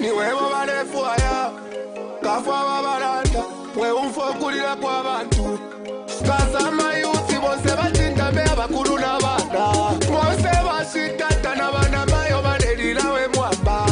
niwevo vanefwaya kafa vavaranda weumfokulira kwavantu kasama yusi vose vachinda mea vakuru na vana vose vasvitata na vana mayo vanelila wemwamba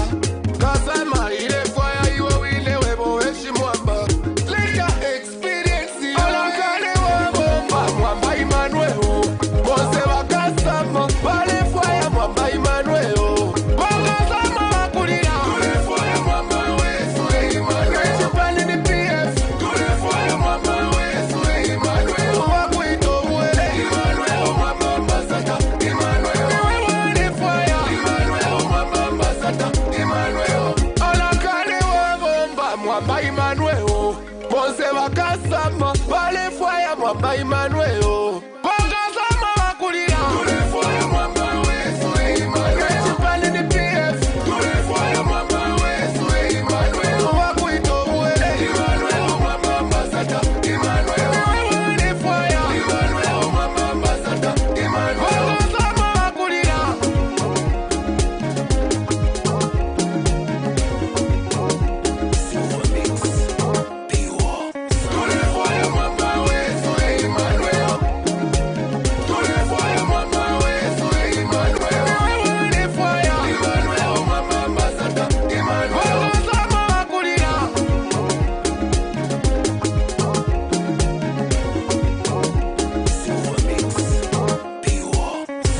kasama ilefwaya iwe wile wevo weshimwamba leta experience olakale wavomba mwamba Imanuelo vose vakasama valefwaya mwamba Imanuelo wakasama vakulira tulefwaya mwamba wesu Imanuelo chipani ni PF tulefwaya mwamba wesu Imanuelo wakuitobwe Imanuelo mwamba mbasata Imanuelo walefwaya Imanuelo mwamba mbasata Imanuelo olakale wavomba mwamba Imanuelo vose vakasama valefwaya mwamba Imanuelo wakasama vakulira tulefwaya mwamba wesu Imanuelo chipani ni PF tulefwaya mwamba wesu Imanuelo wakuitobwe Imanuelo mwamba mbasata Imanuelo walefwaya Imanuelo mwamba mbasata Imanuelo wakasama vakulira tulefwaya mwamba wesu Imanuelo tulefwaya mwamba wesu Imanuelo walefwaya Imanuelo mwamba mbasata Imanuelo wakasama vakulira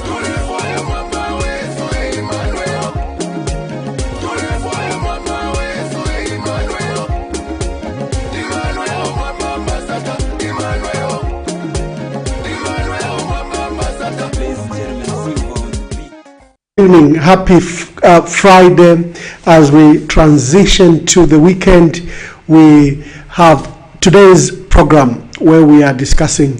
tulefwaya mwamba wesu Imanuelo tulefwaya mwamba wesu Imanuelo Imanuelo mwamba mbasata Imanuelo Imanuelo mwamba mbasata. Evening, happy Friday. As we transition to the weekend, we have today's program where we are discussing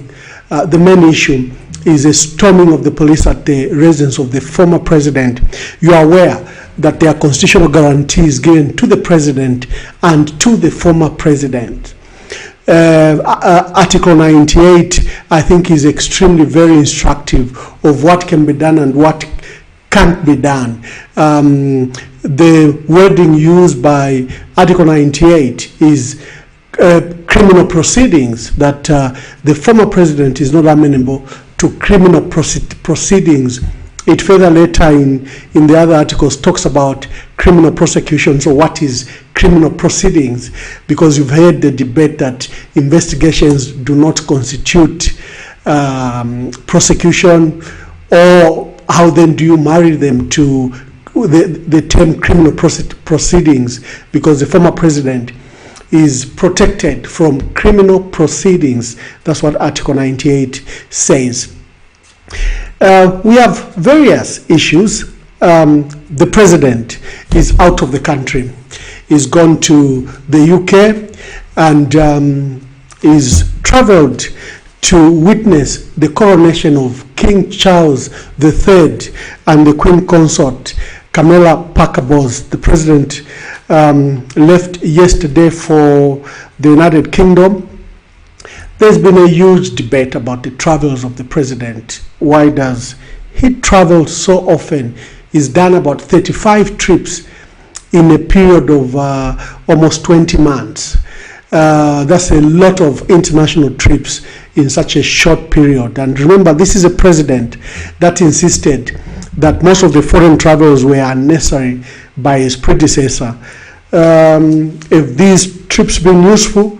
the main issue is a storming of the police at the residence of the former president. You are aware that there are constitutional guarantees given to the president and to the former president. Article 98, I think, is extremely very instructive of what can be done and what can't be done. The wording used by Article 98 is criminal proceedings, that the former president is not amenable to criminal proceedings. It further later in the other articles talks about criminal prosecution. So what is criminal proceedings? Because you've heard the debate that investigations do not constitute prosecution, or how then do you marry them to the term criminal proceedings? Because the former president is protected from criminal proceedings. That's what Article 98 says. We have various issues. The president is out of the country. He's gone to the UK and is traveled to witness the coronation of King Charles III and the Queen Consort Camilla Parker Bowles. The president left yesterday for the United Kingdom. There's been a huge debate about the travels of the president. Why does he travel so often? He's done about 35 trips in a period of almost 20 months. That's a lot of international trips in such a short period. And remember, this is a president that insisted that most of the foreign travels were unnecessary by his predecessor. If these trips been useful,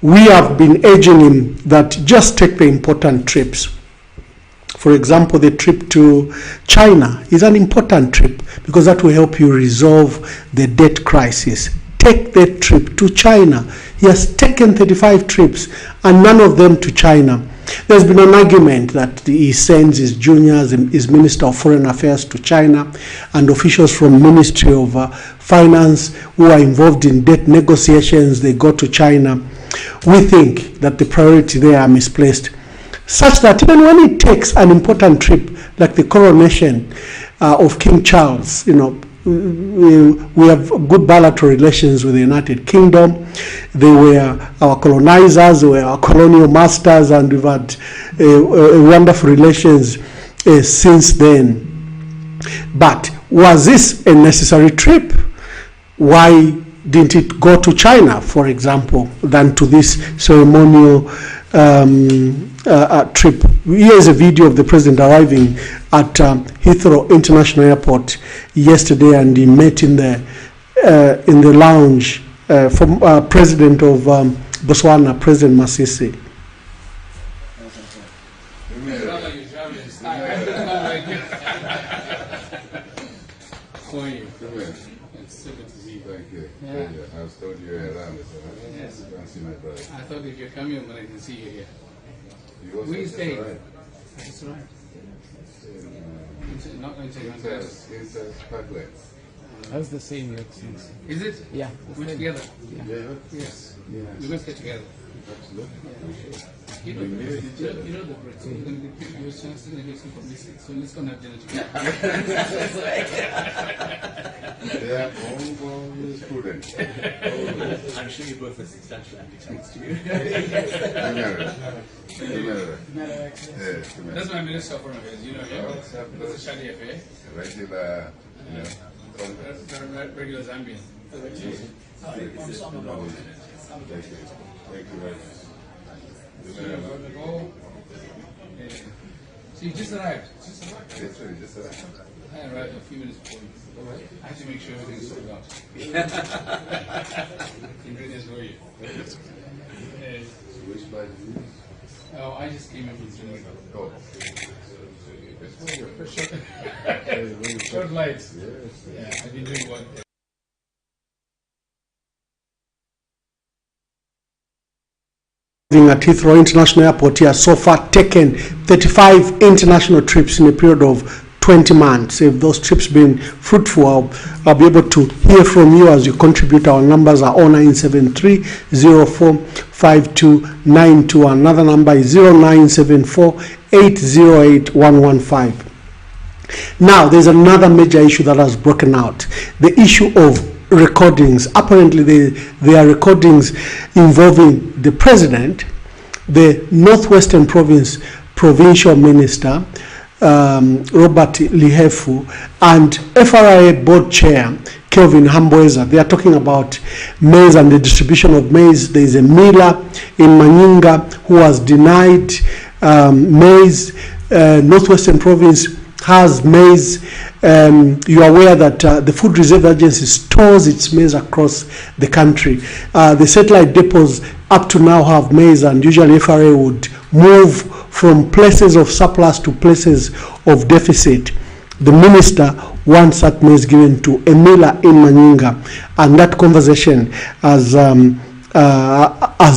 we have been urging him that just take the important trips. For example, the trip to China is an important trip because that will help you resolve the debt crisis. Take that trip to China. He has taken 35 trips and none of them to China. There's been an argument that he sends his juniors, his Minister of Foreign Affairs to China, and officials from Ministry of Finance who are involved in debt negotiations, they go to China. We think that the priority there are misplaced, such that even when he takes an important trip like the coronation of King Charles, we have good bilateral relations with the United Kingdom. They were our colonizers, they were our colonial masters, and we've had wonderful relations since then. But was this a necessary trip? why didn't it go to China, for example, than to this ceremonial trip? Here's a video of the president arriving at Heathrow International Airport yesterday, and he met in the lounge from President of Botswana, President Masisi. I was told you were around, so yes. I can't see my brother. I thought if you're coming, I'm going to see you here. We stay. That's right. Not going to take Parkway. That's the same, Your Excellency. Is it? Yeah. We're together? Yeah. Yes. We're going to stay together. Absolutely. Yeah. You know the Brits. So you're going to give your chance to get some publicity. So let's go and have dinner together. They are always prudent. I'm sure you both are substantial anti-tax to you. That's my minister of foreign affairs. You know him. It's a Shadi affair. Regular, Regular Zambian. Thank you very much. So you just arrived? Yes, sir, just arrived. I arrived a few minutes before you. I have to make sure everything's sorted out. Ingredients for you. Which flight is this? Oh, I just came in from Zambia. Oh. Short flights. Yes. Yeah, I've been doing one. At Heathrow International Airport, he has so far taken 35 international trips in a period of 20 months. If those trips been fruitful, I'll be able to hear from you as you contribute. Our numbers are 0973 045292. Another number is 0974 808 115. Now, there's another major issue that has broken out. The issue of recordings. Apparently, there are recordings involving the president, the Northwestern Province provincial minister, Robert Lihefu, and FRA board chair, Kelvin Hambweza. They are talking about maize and the distribution of maize. There is a miller in Manyinga who was denied maize. Northwestern Province has maize. You are aware that the Food Reserve Agency stores its maize across the country. The satellite depots up to now have maize, and usually FRA would move from places of surplus to places of deficit. The minister wants that maize given to a miller in Manyinga, and that conversation has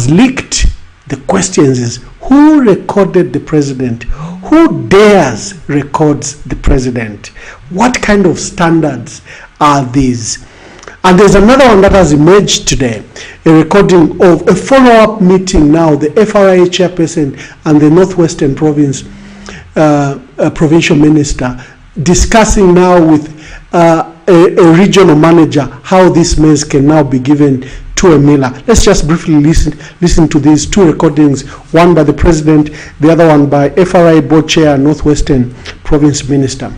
leaked. The question is, who recorded the president? Who dares records the president? What kind of standards are these? And there's another one that has emerged today, a recording of a follow-up meeting now, the FRA chairperson and the Northwestern Province provincial minister discussing now with a regional manager how this maize can now be given to a miller. Let's just briefly listen to these two recordings, one by the president, the other one by FRA board chair and Northwestern Province minister.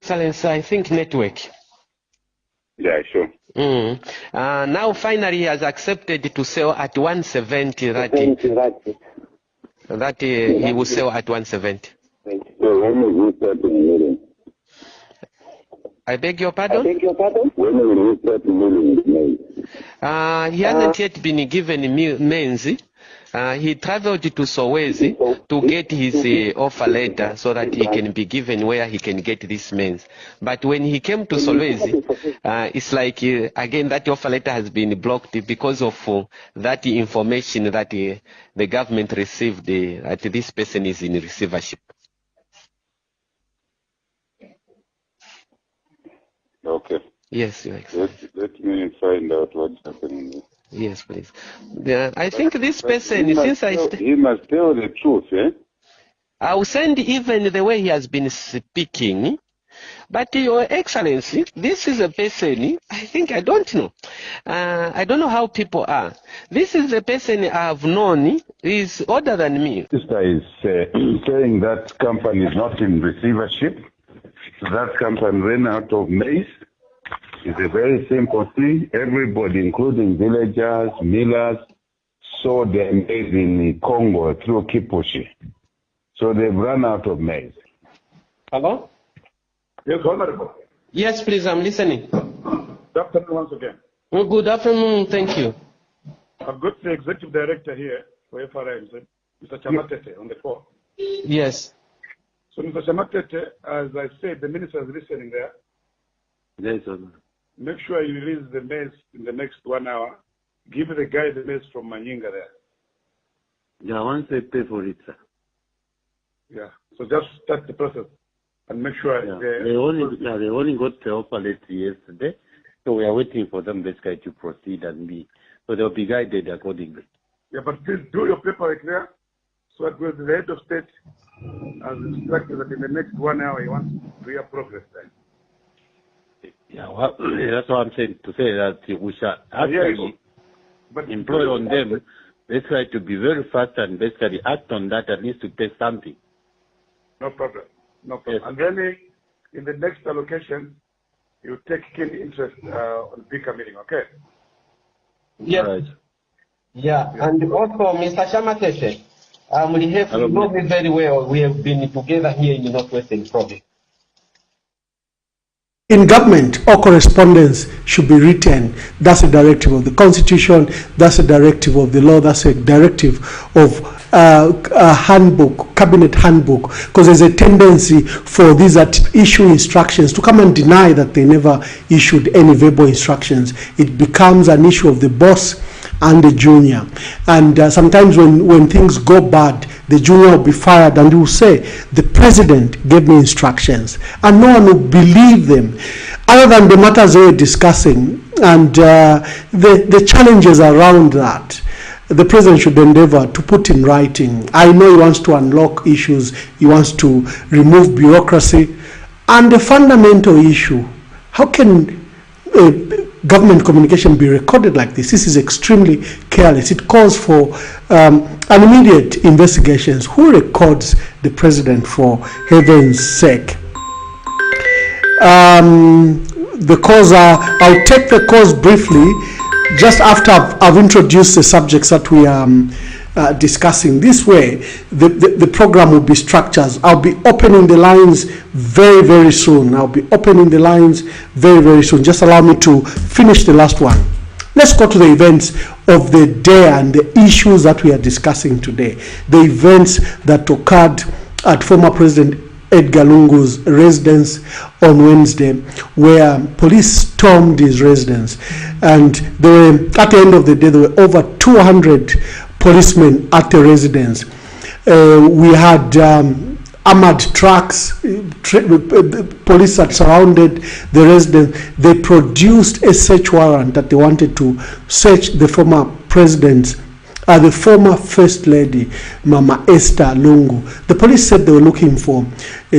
Excellency, I think network. Yeah, sure. Now finally he has accepted to sell at 170 that he will sell at 170. So when will you start milling? I beg your pardon? When will you start milling maize? He hasn't yet been given maize. He traveled to Solwezi to get his offer letter so that he can be given where he can get this maize. But when he came to Solwezi, it's like, again, that offer letter has been blocked because of that information that the government received, that this person is in receivership. Okay. Yes, Your Excellency. Let me find out what's happening. Yes, please. I think this person, he must tell the truth, eh? I will send even the way he has been speaking. But Your Excellency, this is a person, I think, I don't know. I don't know how people are. This is a person I have known, is older than me. Sister is saying that company is not in receivership. that company ran out of maize. It's a very simple thing. Everybody, including villagers, millers, sold their maize in Congo through Kipushi. So they've run out of maize. Hello? Yes, Honorable. Yes, please, I'm listening. Good afternoon once again. Well, good afternoon, thank you. I've got the Executive Director here for FRIMZ, Mr. Chamatete, on the phone. Yes. So, Mr. Chamatete, as I said, the Minister is listening there. Yes, sir. Make sure you release the maize in the next 1 hour. Give the guy the maize from Manyinga there. Yeah, once they pay for it, sir. Yeah. So just start the process and make sure. Yeah. They only got the offer letter yesterday, so we are waiting for them basically to proceed and be. So they'll be guided accordingly. Yeah, but please do your paperwork there. So that the head of state has instructed that in the next 1 hour he wants real progress there. Yeah, well, that's what I'm saying, to say that we shall actually employ on them basically to be very fast and basically act on that, at least to take something. No problem. No problem. Yes. And then in the next allocation, you take keen interest on Bika meeting, okay? Yes. Right. Yeah, and also, Mr. Chamatete, you know me very well. We have been together here in the Northwestern Province. In government, all correspondence should be written. That's a directive of the Constitution. That's a directive of the law. That's a directive of a handbook, cabinet handbook. Because there's a tendency for these that issue instructions to come and deny that they never issued any verbal instructions. It becomes an issue of the boss and the junior. And sometimes when things go bad, the junior will be fired and he will say, the president gave me instructions. And no one will believe them. Other than the matters we were discussing and the challenges around that, the president should endeavor to put in writing. I know he wants to unlock issues. He wants to remove bureaucracy. And the fundamental issue, how can government communication be recorded like this? This is extremely careless. It calls for an immediate investigations. Who records the president, for heaven's sake? The cause I'll take the cause briefly just after I've introduced the subjects that we are discussing. This way the program will be structured. I'll be opening the lines very, very soon. Just allow me to finish the last one. Let's go to the events of the day and the issues that we are discussing today. The events that occurred at former President Edgar Lungu's residence on Wednesday, where police stormed his residence. And at the end of the day, there were over 200 policemen at the residence. We had armored trucks, police that surrounded the residence. They produced a search warrant that they wanted to search the former president's, the former First Lady, Mama Esther Lungu. The police said they were looking for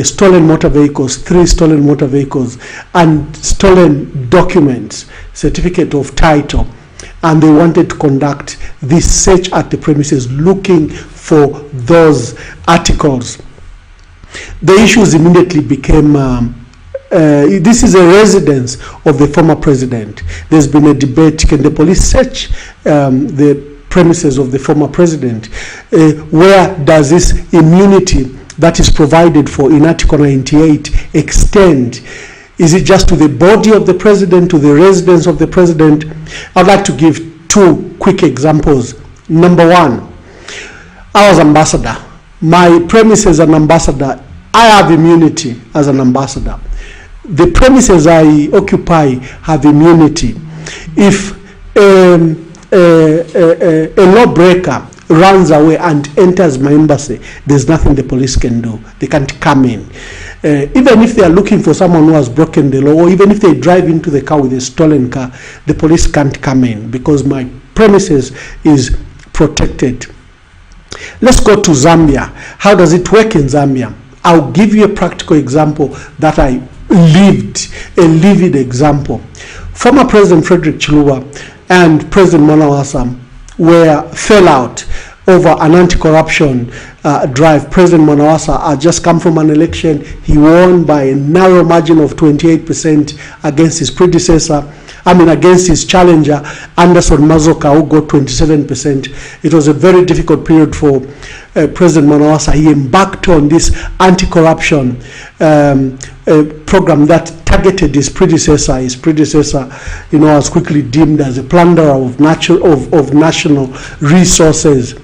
stolen motor vehicles, 3 stolen motor vehicles, and stolen documents, certificate of title. And they wanted to conduct this search at the premises looking for those articles. The issues immediately became, this is a residence of the former president. There's been a debate, can the police search the premises of the former president? Where does this immunity that is provided for in Article 98 extend? Is it just to the body of the president, to the residence of the president? I'd like to give 2 quick examples. Number 1, I was ambassador. My premise as an ambassador, I have immunity as an ambassador. The premises I occupy have immunity. If a lawbreaker runs away and enters my embassy, there's nothing the police can do. They can't come in. Even if they are looking for someone who has broken the law, or even if they drive into the car with a stolen car, the police can't come in because my premises is protected. Let's go to Zambia. How does it work in Zambia? I'll give you a practical example that I lived, a livid example. Former President Frederick Chiluba and President Mwana Wassam fell out over an anti-corruption drive. President Mwanawasa had just come from an election. He won by a narrow margin of 28% against his predecessor. Against his challenger, Anderson Mazoka, who got 27%. It was a very difficult period for President Mwanawasa. He embarked on this anti-corruption program that targeted his predecessor. His predecessor, was quickly deemed as a plunderer of national resources.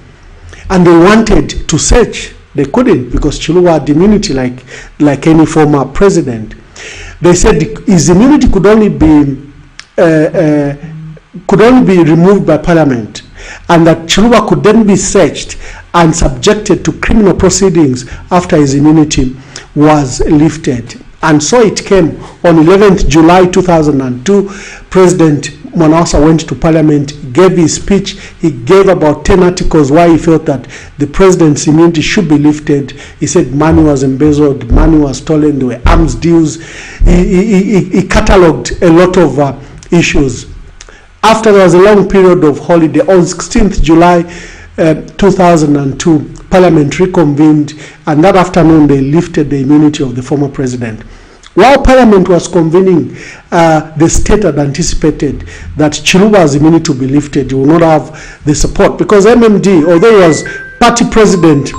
And they wanted to search. They couldn't, because Chilwa had immunity like any former president. They said his immunity could only be removed by Parliament, and that Chilwa could then be searched and subjected to criminal proceedings after his immunity was lifted. And so it came on 11th July 2002. President Mwanawasa went to Parliament, gave his speech. He gave about 10 articles why he felt that the president's immunity should be lifted. He said money was embezzled, money was stolen, there were arms deals. He catalogued a lot of issues. After there was a long period of holiday, on 16th July 2002, Parliament reconvened, and that afternoon they lifted the immunity of the former president. While Parliament was convening, the state had anticipated that Chiluba's immunity would be lifted. He will not have the support, because MMD, although he was party president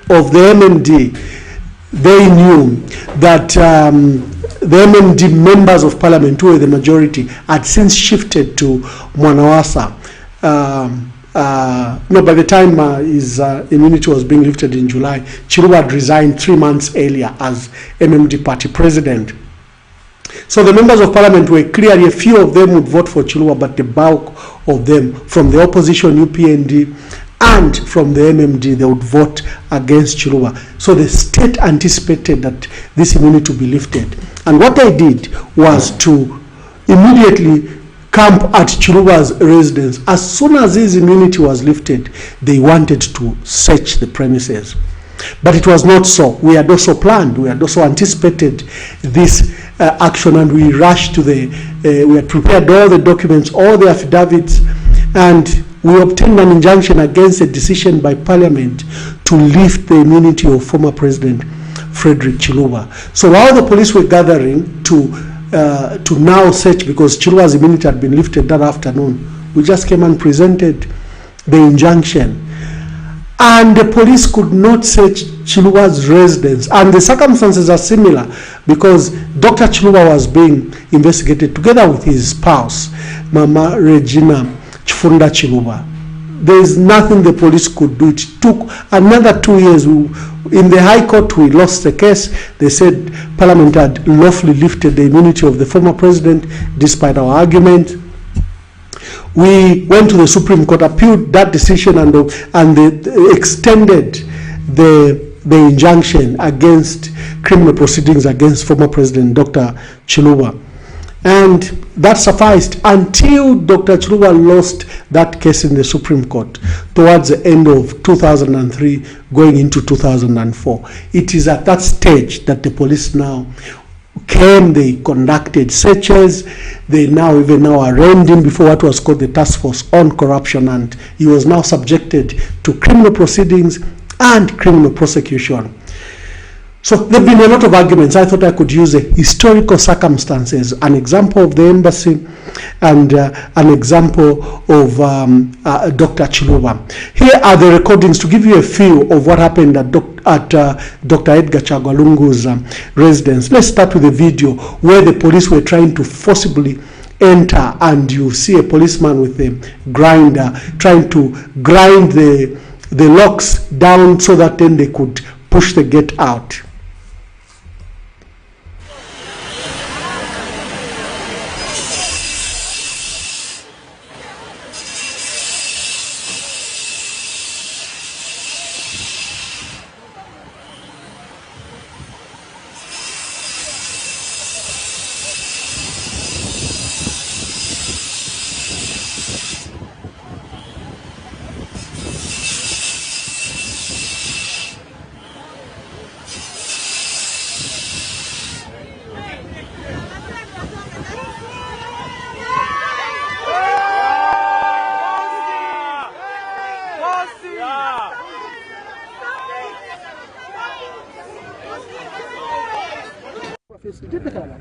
of the MMD, they knew that the MMD members of Parliament, who were the majority, had since shifted to Mwanawasa. By the time his immunity was being lifted in July, Chiluba had resigned 3 months earlier as MMD party president. So the members of Parliament were clear. A few of them would vote for Chiluba, but the bulk of them, from the opposition UPND and from the MMD, they would vote against Chiluba. So the state anticipated that this immunity would be lifted. And what they did was to immediately camp at Chiluba's residence. As soon as his immunity was lifted, they wanted to search the premises. But it was not so. We had also planned, we had also anticipated this action, and we rushed to we had prepared all the documents, all the affidavits, and we obtained an injunction against a decision by Parliament to lift the immunity of former President Frederick Chiluba. So while the police were gathering to now search, because Chiluba's immunity had been lifted that afternoon, we just came and presented the injunction. And the police could not search Chiluba's residence. And the circumstances are similar, because Dr. Chiluba was being investigated together with his spouse, Mama Regina Chifunda Chiluba. There is nothing the police could do. It took another 2 years. In the High Court, we lost the case. They said Parliament had lawfully lifted the immunity of the former president, despite our argument. We went to the Supreme Court, appealed that decision, and they extended the injunction against criminal proceedings against former President Dr. Chiluba. And that sufficed until Dr. Chiluba lost that case in the Supreme Court towards the end of 2003, going into 2004. It is at that stage that the police now came, they conducted searches, they now arraigned him before what was called the Task Force on Corruption, and he was now subjected to criminal proceedings and criminal prosecution. So there have been a lot of arguments. I thought I could use the historical circumstances, an example of the embassy, and an example of Dr. Chiluba. Here are the recordings to give you a feel of what happened at Dr. Edgar Chagwa Lungu's residence. Let's start with the video where the police were trying to forcibly enter, and you see a policeman with a grinder trying to grind the locks down so that then they could push the gate out.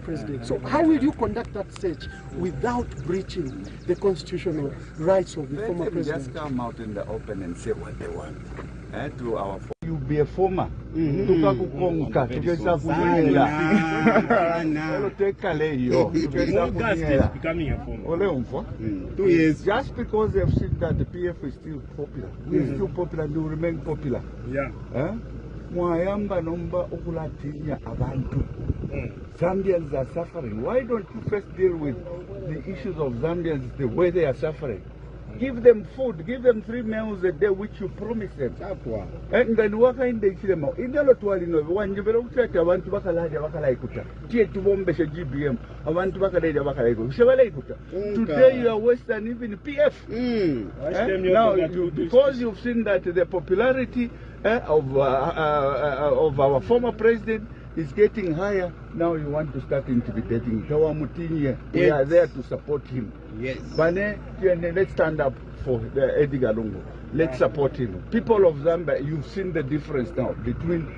President. So how will you conduct that search without breaching the constitutional rights of the former president? Just come out in the open and say what they want. To our you be a former. Tukakukonga tukesa kunyela. Becoming a former. Ole 2 years. Just because they've seen that the PF is still popular. We're still popular and will remain popular. Yeah. Mwayamba nomba okulatinya abantu. Zambians are suffering. Why don't you first deal with the issues of Zambians the way they are suffering? Give them food, give them 3 meals a day, which you promise them. And then what kind of them? In the lot one you will check abantu bakalaikuta. Tietubombeshe GBM. Abantu bakalaikuta. Today you are Western, even PF. Now, because you've seen that the popularity of our former president is getting higher, now you want to start intimidating. We are there to support him. Yes. Let's stand up for Edgar Lungu. Let's support him. People of Zambia, you've seen the difference now between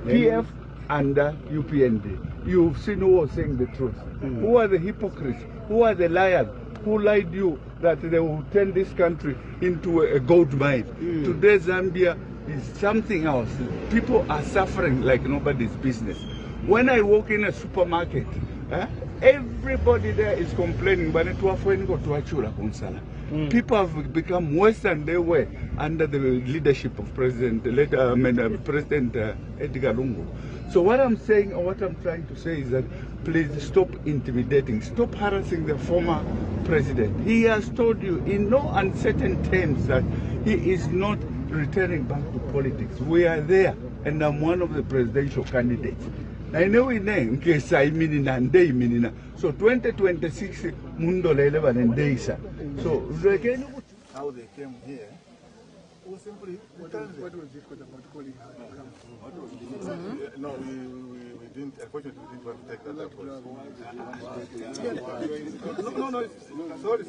PF and UPND. You've seen who was saying the truth. Who are the hypocrites? Who are the liars? Who lied you that they will turn this country into a gold mine? Today Zambia is something else. People are suffering like nobody's business. When I walk in a supermarket, everybody there is complaining, but people have become worse than they were under the leadership of President Edgar Lungu. So what I'm saying, or what I'm trying to say is that please stop intimidating, stop harassing the former president. He has told you in no uncertain terms that he is not returning back to politics. We are there, and I'm one of the presidential candidates. I know in name, case I mean and day minina. So 2026 Mundo 11 and days. So how they came here was simply what was difficult about calling her to come? No, we didn't, unfortunately we didn't want to take that approach. No, sorry.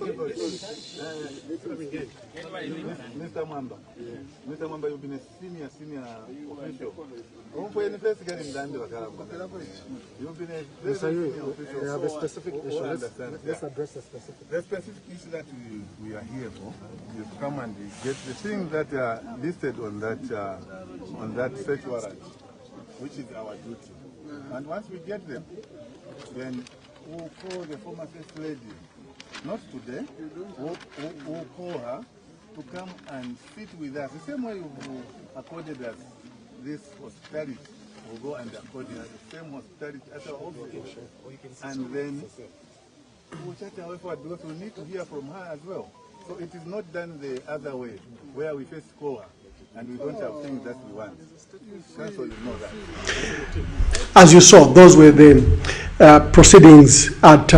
Mr. Mwamba. Mr. Mwamba, you've been a senior official. You've been a very senior official. We have a specific issue. Let's address the specific. The specific issue that we are here for is to come and get the things that are listed on that search warrant, which is our duty. And once we get them, then we'll call the former first lady. Not today. We'll call her to come and sit with us. The same way you accorded us this hospitality, we'll go and accord her the same hospitality at our office. And then we'll chat our way forward because we need to hear from her as well. So it is not done the other way, where we first call her and we don't have things that we want. That's so you know that. As you saw, those were the proceedings at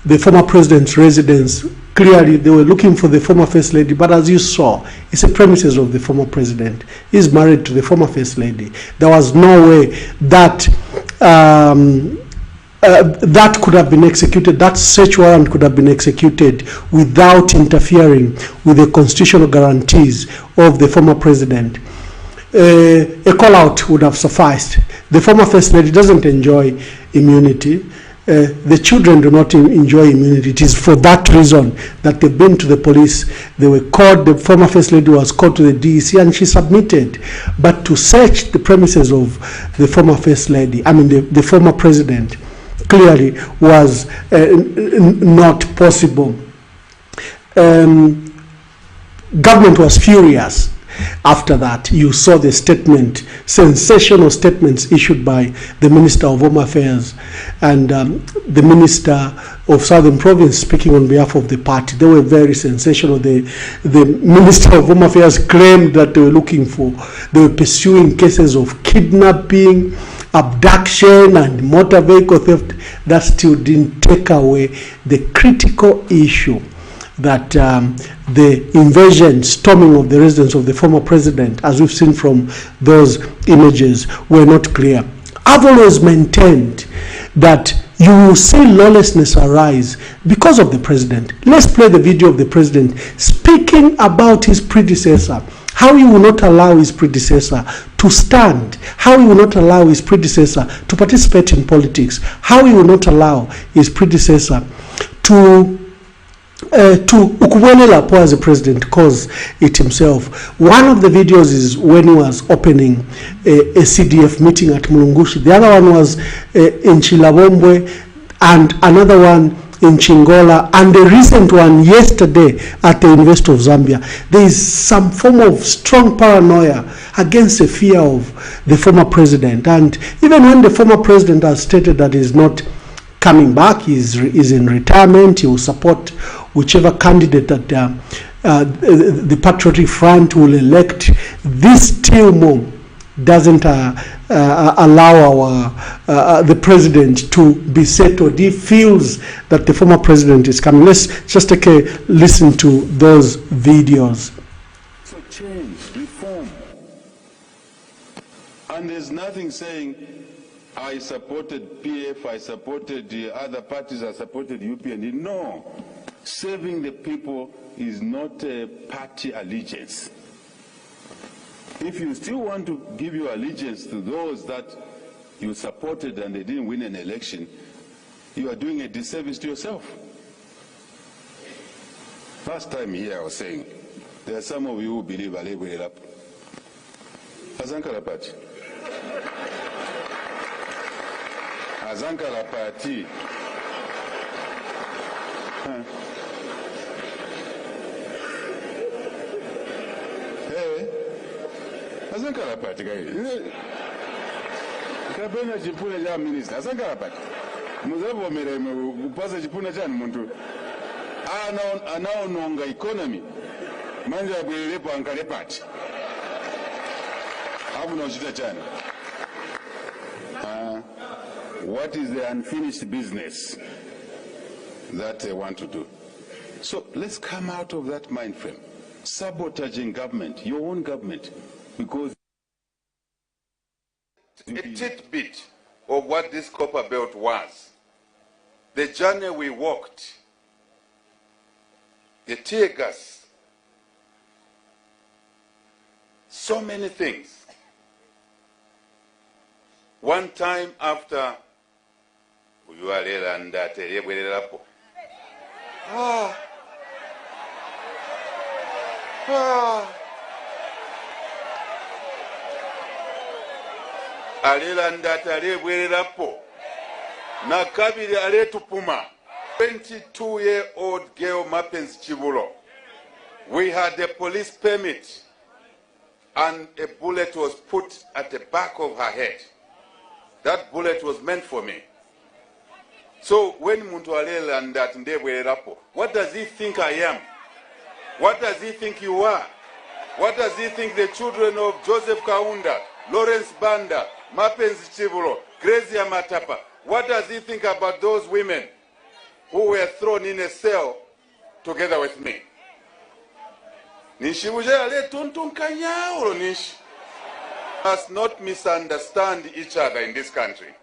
the former president's residence. Clearly, they were looking for the former first lady, but as you saw, it's the premises of the former president. He's married to the former first lady. There was no way that that could have been executed, that search warrant could have been executed without interfering with the constitutional guarantees of the former president. A call out would have sufficed. The former first lady doesn't enjoy immunity. The children do not enjoy immunity. It is for that reason that they've been to the police. They were called, the former first lady was called to the DEC and she submitted. But to search the premises of the former first lady, the former president, clearly was not possible. Government was furious. After that, you saw the statement, sensational statements issued by the Minister of Home Affairs and the Minister of Southern Province speaking on behalf of the party. They were very sensational. The Minister of Home Affairs claimed that they were pursuing cases of kidnapping, abduction and motor vehicle theft. That still didn't take away the critical issue that the invasion, storming of the residence of the former president, as we've seen from those images, were not clear. I've always maintained that you will see lawlessness arise because of the president. Let's play the video of the president speaking about his predecessor, how he will not allow his predecessor to stand, how he will not allow his predecessor to participate in politics, how he will not allow his predecessor to ukubonela po as a president, cause it himself. One of the videos is when he was opening a CDF meeting at Mulungushi. The other one was in Chilabombwe, and another one in Chingola, and the recent one yesterday at the University of Zambia. There is some form of strong paranoia against the fear of the former president. And even when the former president has stated that he's not coming back, he's in retirement, he will support whichever candidate that the Patriotic Front will elect, this still more doesn't allow the president to be settled. He feels that the former president is coming. Let's just take a listen to those videos. So change, reform. And there's nothing saying, I supported PF, I supported the other parties, I supported UPND. No. Serving the people is not a party allegiance. If you still want to give your allegiance to those that you supported and they didn't win an election, you are doing a disservice to yourself. Last time here I was saying, there are some of you who believe Ale will up. Azankara Party. Azankara Party. Hey, Azankara Party guy. Kapena chipuna ja minister. Azankara Party. Muzabo mere upasa chipuna cha muntu. Anaononga economy. Manja bwelepo ankale party. Hapo na shida chani. What is the unfinished business that they want to do? So let's come out of that mind frame. Sabotaging government, your own government, because a tidbit of what this copper belt was. The journey we walked, the tear gas, so many things. One time after you are and that Nakabiri ale tupuma. 22-year-old girl Mapens Chibulo. We had a police permit and a bullet was put at the back of her head. That bullet was meant for me. So when Muntu ale and that ndebwelerapo, what does he think I am? What does he think you are? What does he think the children of Joseph Kaunda, Lawrence Banda, Mapens Chibulo, Grazia Matapa, what does he think about those women who were thrown in a cell together with me? Nishi ale tuntun kanya or nishi? Must not misunderstand each other in this country.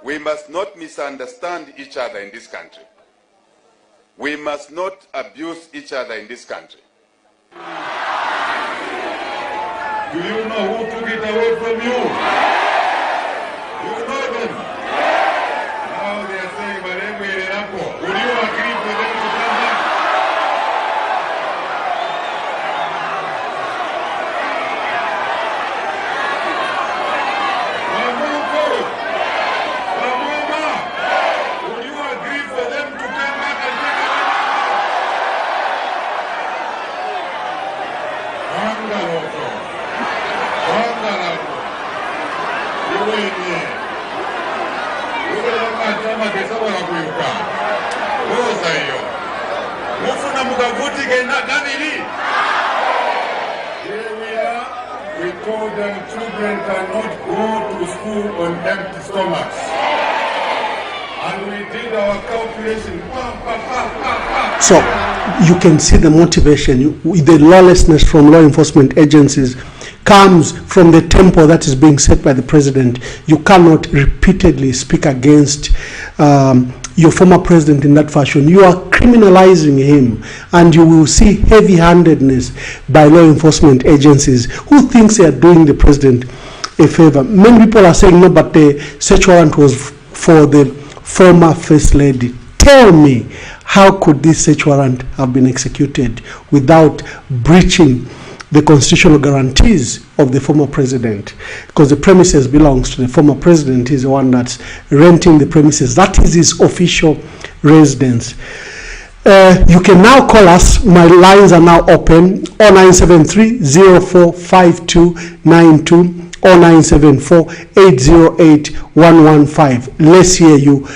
We must not misunderstand each other in this country. We must not abuse each other in this country. do you know who took it away from you? You know them. Now they are saying, would you agree for them to come back? Would you agree for them to come back and take it? We told them children cannot go to school on empty stomachs. And we did our calculation. So you can see the motivation, the lawlessness from law enforcement agencies comes from the tempo that is being set by the president. You cannot repeatedly speak against your former president in that fashion. You are criminalizing him, and you will see heavy-handedness by law enforcement agencies who thinks they are doing the president a favor. Many people are saying, no, but the search warrant was for the former First Lady. Tell me, how could this search warrant have been executed without breaching the constitutional guarantees of the former president? Because the premises belongs to the former president. He's the one that's renting the premises. That is his official residence. You can now call us. My lines are now open. 0973-045292, 0974-808-115. Let's hear you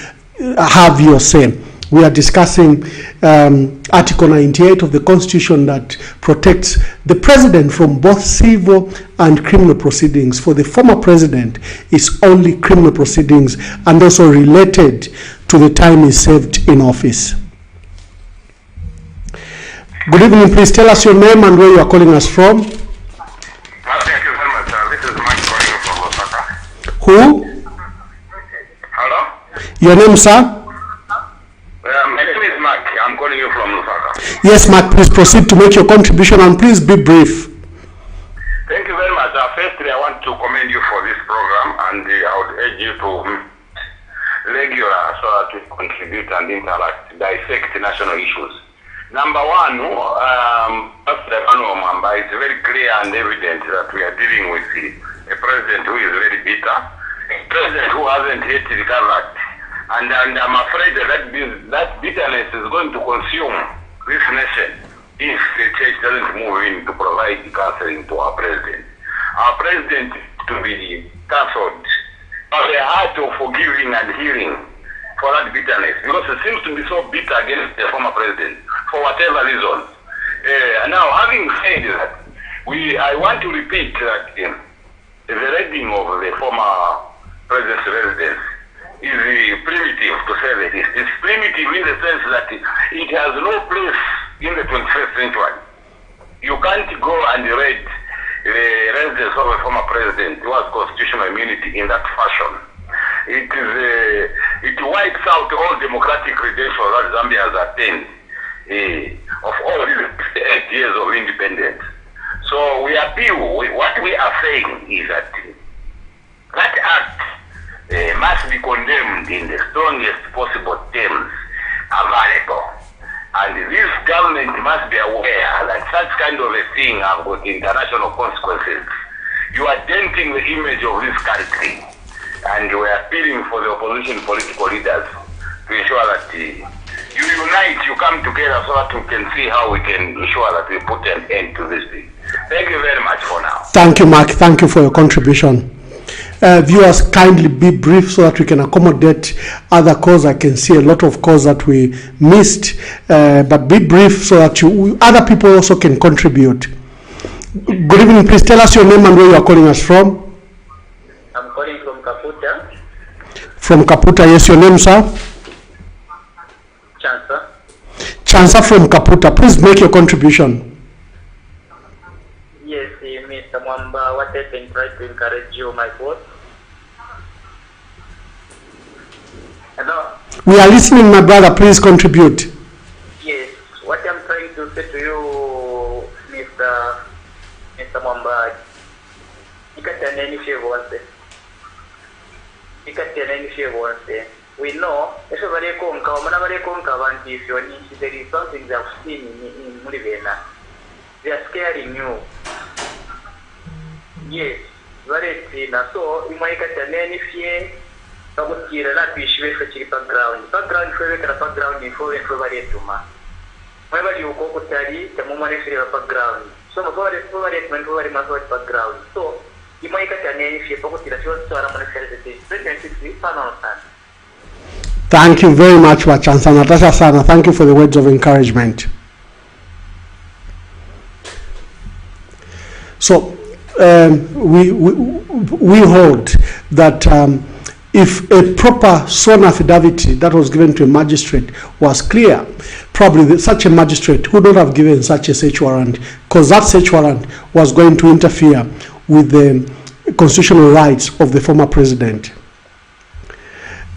have your say. We are discussing Article 98 of the Constitution that protects the president from both civil and criminal proceedings. For the former president, it's only criminal proceedings and also related to the time he served in office. Good evening. Please tell us your name and where you are calling us from. Thank you very much. This is Mike calling from Lusaka. Who? Hello? Your name, sir? My name is Mark. I'm calling you from Lusaka. Yes, Mark, please proceed to make your contribution and please be brief. Thank you very much. Firstly, I want to commend you for this program, and I would urge you to regular so that we contribute and interact, dissect national issues. Number one, it's very clear and evident that we are dealing with a president who is very bitter, a president who hasn't hit the character. And I'm afraid that bitterness is going to consume this nation if the church doesn't move in to provide the counseling to our president. Our president to be cancelled, have a heart of forgiving and healing for that bitterness, because it seems to be so bitter against the former president for whatever reasons. Now, having said that, I want to repeat that the reading of the former president's residence is primitive, to say the least. It's primitive in the sense that it has no place in the 21st century. You can't go and read the residence of a former president who has constitutional immunity in that fashion. It wipes out all democratic credentials that Zambia has attained of all these 8 years of independence. So we appeal. What we are saying is that that act must be condemned in the strongest possible terms available. And this government must be aware that such kind of a thing has got international consequences. You are denting the image of this country, and we are appealing for the opposition political leaders to ensure that you unite, you come together so that we can see how we can ensure that we put an end to this thing. Thank you very much for now. Thank you, Mark. Thank you for your contribution. Viewers, kindly be brief so that we can accommodate other calls. I can see a lot of calls that we missed, but be brief so that other people also can contribute. Good evening. Please tell us your name and where you are calling us from. I'm calling from Kaputa. From Kaputa, yes. Your name, sir? Chansa. Chansa from Kaputa. Please make your contribution. Yes, Mr. Mwamba, what I've been trying to encourage you, my boss. Hello? We are listening, my brother. Please contribute. Yes, what I'm trying to say to you, Mr. Mwamba, we know if there is something they have seen in Mulivena. They are scaring you. Yes, very so you might get an fear. I would hear that we should for background. Background for background before everybody to ma. Whenever you go to study, the moment is your background. So, very much background. So, you might get an fear for the Thank you very much, Wachansa. Natasha Sana, thank you for the words of encouragement. So, we hold that if a proper sworn affidavit that was given to a magistrate was clear, probably such a magistrate would not have given such a search warrant, because that search warrant was going to interfere with the constitutional rights of the former president.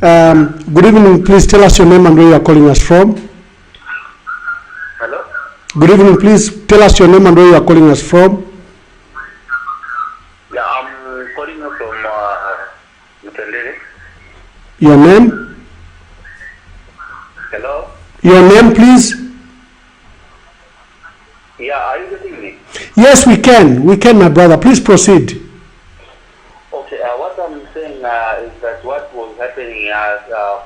Good evening. Please tell us your name and where you are calling us from. Good evening. Please tell us your name and where you are calling us from. Yeah, I'm calling you from Mutendere. Your name? Hello? Your name, please? Yeah, are you getting me? Yes, we can. We can, my brother. Please proceed. Okay, what I'm saying is that what was happening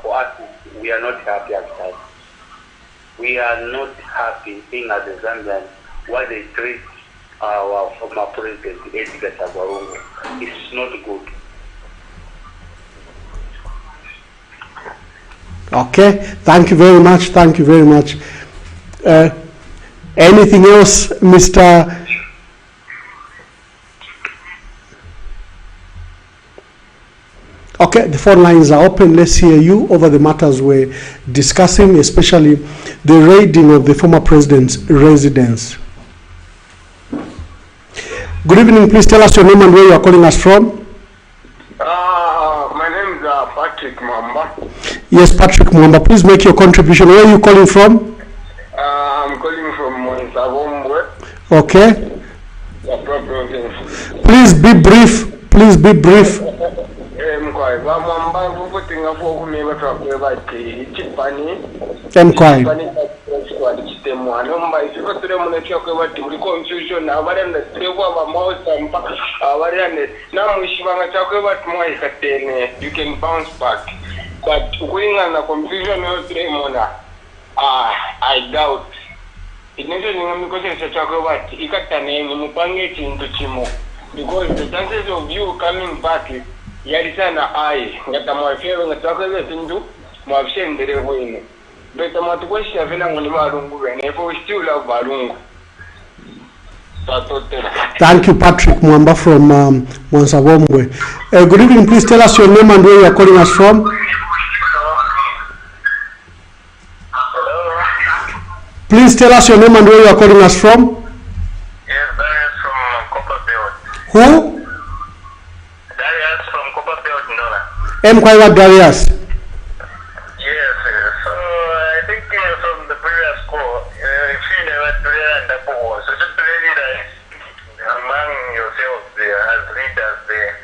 for us, we are not happy at that. We are not happy being as a Zambian why they treat our former president, Edgar Chagwa Lungu. It's not good. Okay. Thank you very much. Thank you very much. Anything else, Mr. Okay, the phone lines are open. Let's hear you over the matters we're discussing, especially the raiding of the former president's residence. Good evening. Please tell us your name and where you are calling us from. My name is Patrick Mwamba. Yes, Patrick Mwamba. Please make your contribution. Where are you calling from? I'm calling from Zambia. Okay. Please be brief. Please be brief. I'm quiet. You can bounce back. But going on a confusion, I doubt. Because the chances of you coming back, Yarisana I, that my feeling a chocolate into my shame the way. But the motivation of Marungu, and if we still love Barungu. Thank you, Patrick Mwamba from Mwansawombwe. Good evening. Please tell us your name and where you are calling us from. Please tell us your name and where you are calling us from. Yes, Darius from Copperfield. Who? Darius from Copperfield, Nora. Kwaiwa Darius. Yes, so I think from the previous call, if you never and the ball, so just really that among yourselves there as leaders there.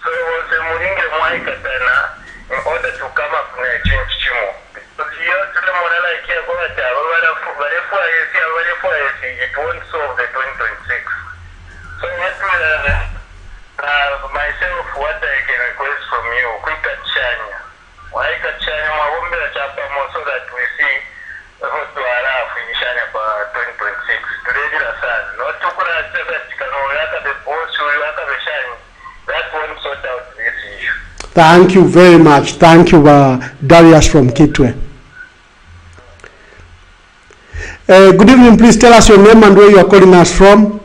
So it was a Muringa Mwaikatana in order to come up with a change chimo. But here to the Morala Kia Gomata, it won't solve the 2026. So what myself, what I can request from you, quick chanya. Why chanya Mawumbe chapa so that we see what to allow finish for 2026. Today the sun. Not to put a that won't sort out this issue. Thank you very much. Thank you, Darius from Kitwe. Good evening. Please tell us your name and where you are calling us from.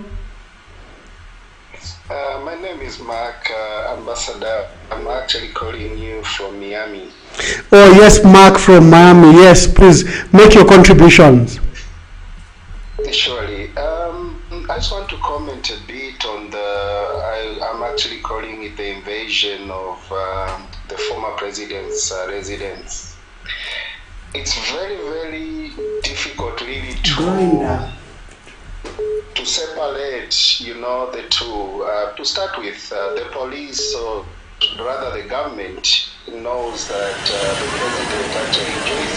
My name is Mark, Ambassador. I'm actually calling you from Miami. Oh, yes, Mark from Miami. Yes, please make your contributions. Surely. I just want to comment a bit on I'm actually calling it the invasion of the former president's residence. It's very, very difficult really to separate, the two. To start with, the police, or rather the government, knows that the president actually enjoys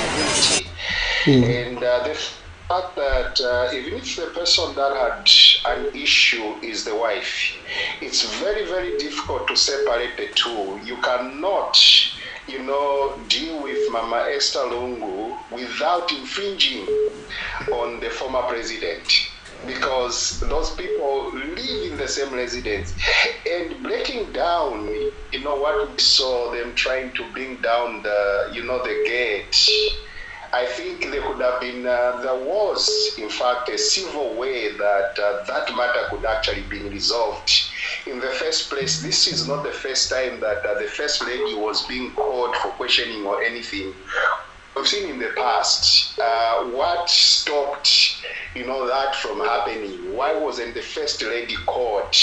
immunity. And the fact that even if the person that had an issue is the wife, it's very, very difficult to separate the two. You cannot deal with Mama Esther Lungu without infringing on the former president, because those people live in the same residence. And breaking down, what we saw them trying to bring down the gate, I think there could have been, there was in fact a civil way that that matter could actually be resolved. In the first place, this is not the first time that the First Lady was being called for questioning or anything. We've seen in the past what stopped that from happening. Why wasn't the First Lady caught?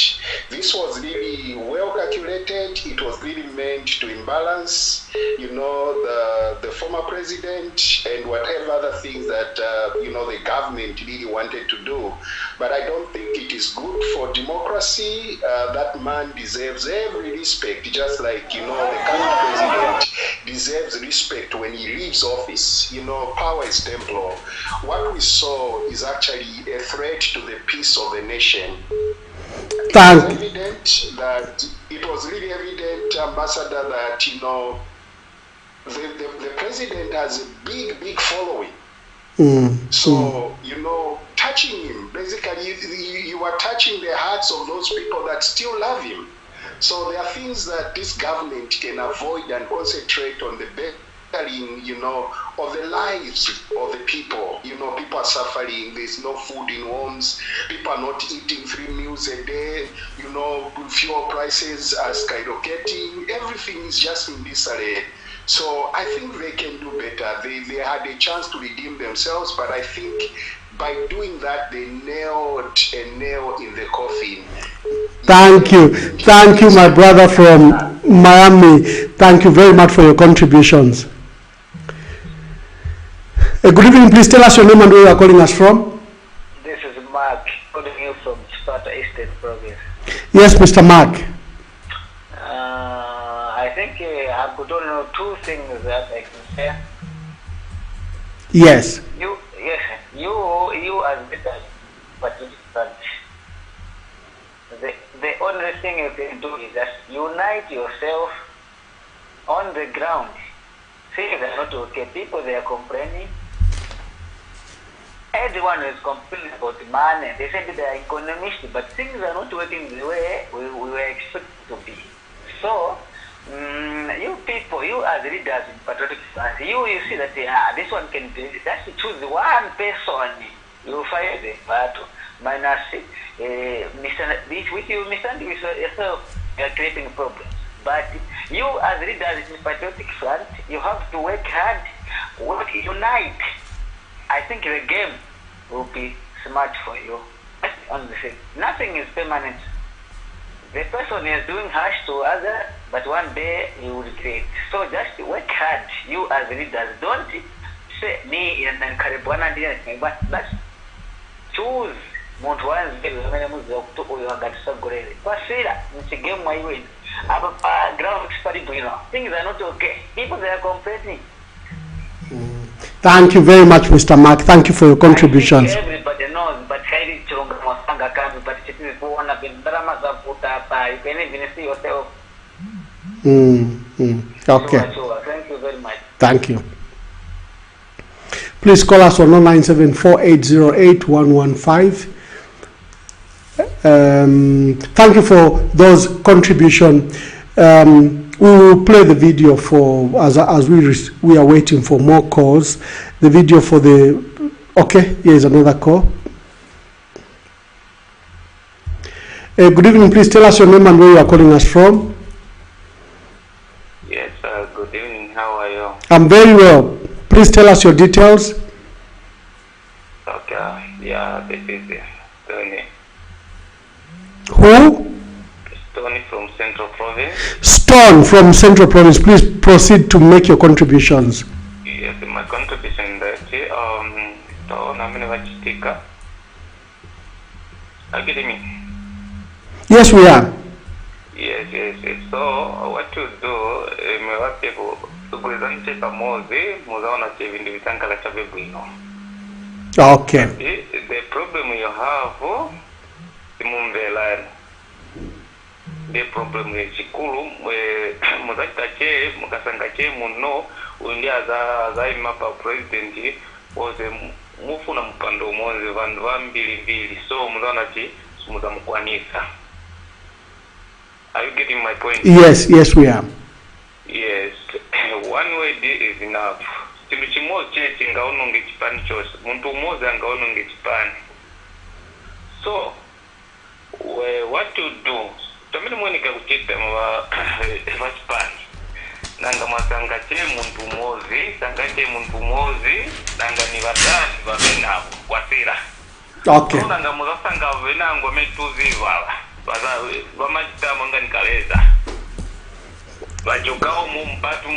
this was really well calculated. It was really meant to imbalance, the former president and whatever other things that, the government really wanted to do. But I don't think it is good for democracy. That man deserves every respect, just like, the current president deserves respect when he leaves office. Power is temporal. What we saw is actually a threat to the peace of the nation. It was really evident, Ambassador, that the president has a big following. So touching him, basically you are touching the hearts of those people that still love him. So there are things that this government can avoid and concentrate on the bettering, of the lives of the people. People are suffering. There's no food in homes. People are not eating 3 meals a day. Fuel prices are skyrocketing. Everything is just in disarray. So I think they can do better. They had a chance to redeem themselves, but I think by doing that, they nailed a nail in the coffin. Thank you, my brother from Miami. Thank you very much for your contributions. Good evening. Please tell us your name and where you are calling us from. This is Mark, calling you from Sparta Eastern Province. Yes, Mr. Mark. I think I could only know 2 things that I can say. Yes. You as the participant, the only thing you can do is just unite yourself on the ground. Things are not okay. People, they are complaining. Everyone is complaining about money. They said they are economists, but things are not working the way we were expected to be. So, you people, you as leaders in patriotic stance, you see that this one can do it. Just choose one person, you fight the battle. Minus with you misunderstanding yourself, you are creating problems. But you as leaders in patriotic front, you have to work hard, unite. I think the game will be smart for you. That's the only thing. Nothing is permanent. The person is doing harsh to others, but one day he will regret. So just work hard, you as leaders. Don't say me and then Karibwana, but choose muntu wanze wamene muzi okutukuyo agatusagolere kwasira nchigemu mwayiweni apa ground things are not okay. People, they are complaining. Thank you very much, Mr. Mark. Thank you for your contributions. Everybody knows, but Kairi Chunga Mosanga can but you can even see yourself. Okay. Thank you very much. Thank you. Please call us on 0974808115. Thank you for those contributions. We will play the video for as we are waiting for more calls. The video for the here is another call. Good evening. Please tell us your name and where you are calling us from. Yes, good evening. How are you? I'm very well. Please tell us your details. Okay. Yeah, this is Tony. Who? Tony from Central Province. Stone from Central Province. Please proceed to make your contributions. Yes, my contribution is that are you getting me? Yes, we are. Yes. So what you do, what people okay. The problem you have the problem is chikulu muzatache mukasangache muno undia za imapa president was mufuna mpando monze vandu vambili so muzana chi muzamukwanisa. Are you getting my point? Yes, we are. Yes, one way is enough. Chintu chimozi chechi ngaononge chipani chose muntu umozi angaononge chipani. So what to do? Tamini mwenika kuchita chipani nanga masangache muntu umozi nanga ni vatani vamenavo kwasira. Okay. So nanga muzasanga venango metuzi vala Vamachita mangani kaleza. Vachokao mumpatu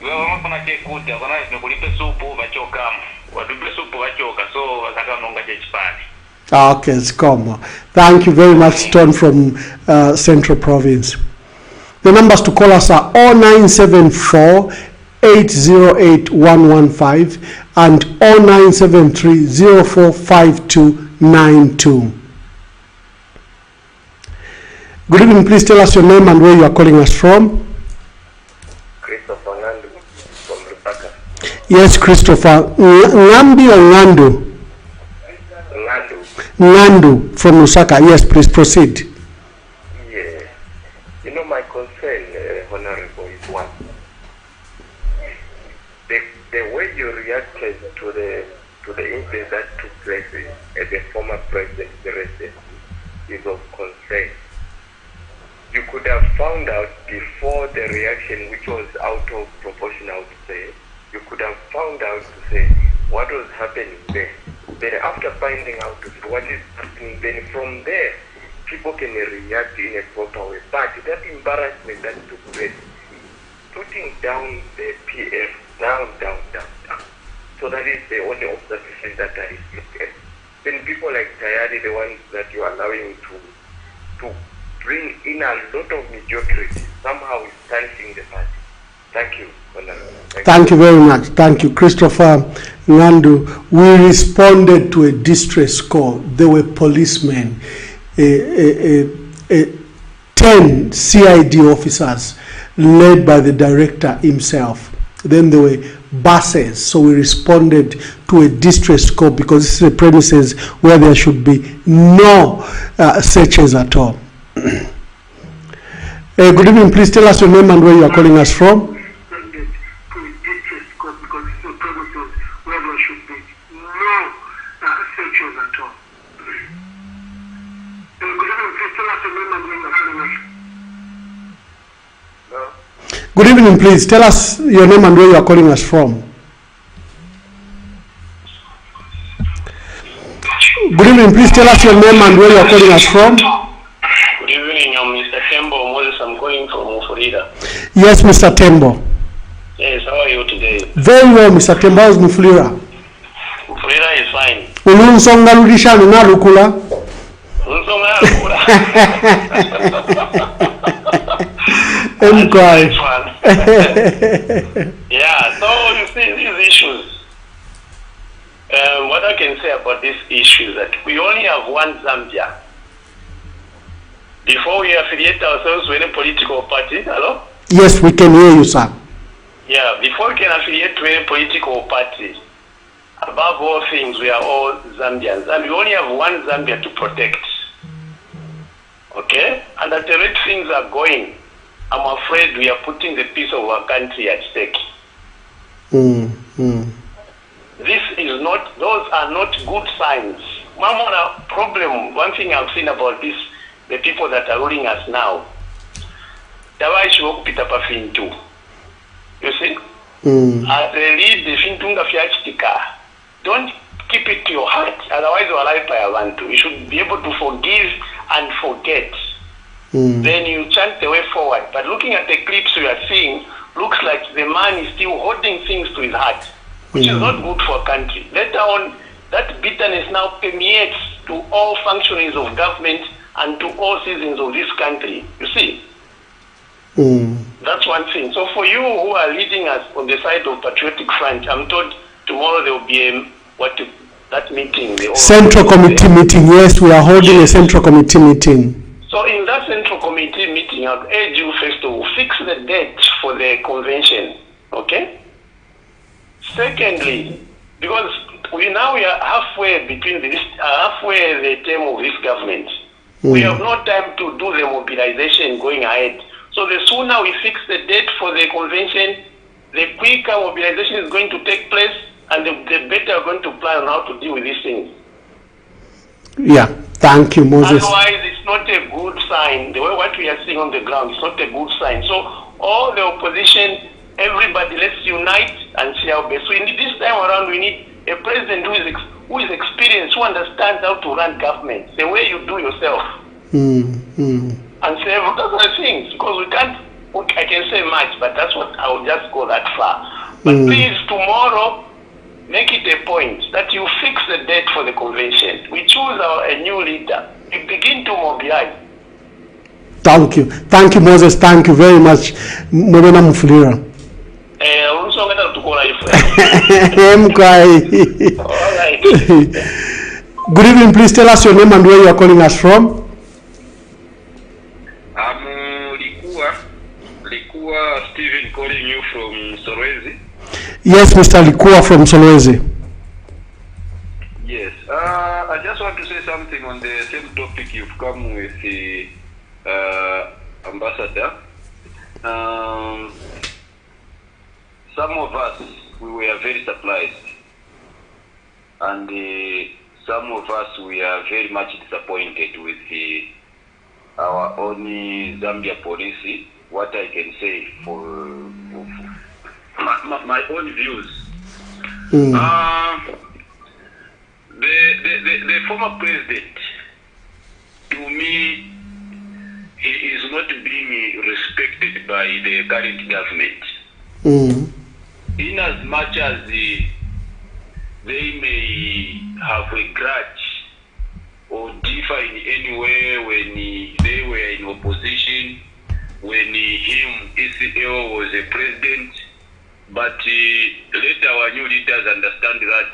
vamafana chekuta vana nikulipe supu vachokamo. Watupe supu vachoka so vakaka nonga chechipani. Okay, Zikomo. Thank you very much, Stone from Central Province. The numbers to call us are 0974 808 115 and 0973 045292. Good evening, please tell us your name and where you are calling us from. Christopher Ngandu from Lusaka. Yes, Christopher. Ngambi or Ngandu? Ngandu from Lusaka. Yes, please proceed. Yeah. You know, my concern, Honorable, is one. The way you reacted to the incident that took place at the former president's residence is of concern. You could have found out before the reaction, which was out of proportion, I would say. You could have found out to say what was happening there. Then after finding out what is happening, then from there, people can react in a proper way. But that embarrassment that took place, putting down the PF, down. So that is the only observation that I look at. Then people like Tayari, the ones that you are allowing to bring in a lot of mediocrity, somehow is tarnishing the party. Thank you. Thank you very much. Thank you, Christopher Ngandu. We responded to a distress call. There were policemen, 10 CID officers led by the director himself. Then there were buses. So we responded to a distress call because this is a premises where there should be no searches at all. Good evening. Please tell us your name and where you are calling us from. Good evening, please tell us your name and where you are calling us from. Good evening, please tell us your name and where you are calling us from. Good evening, I'm Mr. Tembo Moses. I'm calling from Florida. Yes, Mr. Tembo. Yes, how are you today? Very well, Mr. Tembo. How's Mufulira? Florida is fine. Ulunsonga lulishani na lukula. Unsonga lukula. Yeah, so you see these issues. What I can say about this issue is that we only have one Zambia. Before we affiliate ourselves with any political party, hello? Yes, we can hear you, sir. Yeah, before we can affiliate to any political party, above all things, we are all Zambians. And we only have one Zambia to protect. Okay? And at the rate things are going, I'm afraid we are putting the peace of our country at stake. This is not, those are not good signs. One problem, one thing I've seen about this, the people that are ruling us now, you see? As they lead the Fintunga Fiachtika, don't keep it to your heart, otherwise you are alive by a want to. You should be able to forgive and forget. Then you chant the way forward. But looking at the clips we are seeing, looks like the man is still holding things to his heart, which is not good for a country. Later on, that bitterness now permeates to all functionaries of government and to all citizens of this country. You see? That's one thing. So for you who are leading us on the side of Patriotic Front, I'm told tomorrow there will be that meeting. Central Committee meeting. Yes, we are holding a Central Committee meeting. So in that Central Committee meeting, I'll urge you first to fix the date for the convention. Okay? Secondly, because we are halfway between halfway the term of this government. We have no time to do the mobilization going ahead. So the sooner we fix the date for the convention, the quicker mobilization is going to take place, and the better we're going to plan on how to deal with these things. Yeah, thank you, Moses. Otherwise, it's not a good sign. The way what we are seeing on the ground, it's not a good sign. So all the opposition, everybody, let's unite and see our best. So this time around, we need a president who is experienced, who understands how to run government, the way you do yourself. and say other things, because we can't. I can say much, but that's what I will just go that far. But please, tomorrow, make it a point that you fix the date for the convention. We choose a new leader. We begin to mobilize. Thank you, Moses. Thank you very much, Mwena Mufulira. Good evening. Please tell us your name and where you are calling us from. I'm Likua Stephen, calling you from Solwezi. Yes, Mr. Likua from Solwezi. Yes. I just want to say something on the same topic you've come with the ambassador. Some of us, we were very surprised, and some of us, we are very much disappointed with our own Zambia policy. What I can say for my own views. The former president, to me, he is not being respected by the current government. In as much as they may have a grudge or differ in any way when they were in opposition, when ECL was a president, but let our new leaders understand that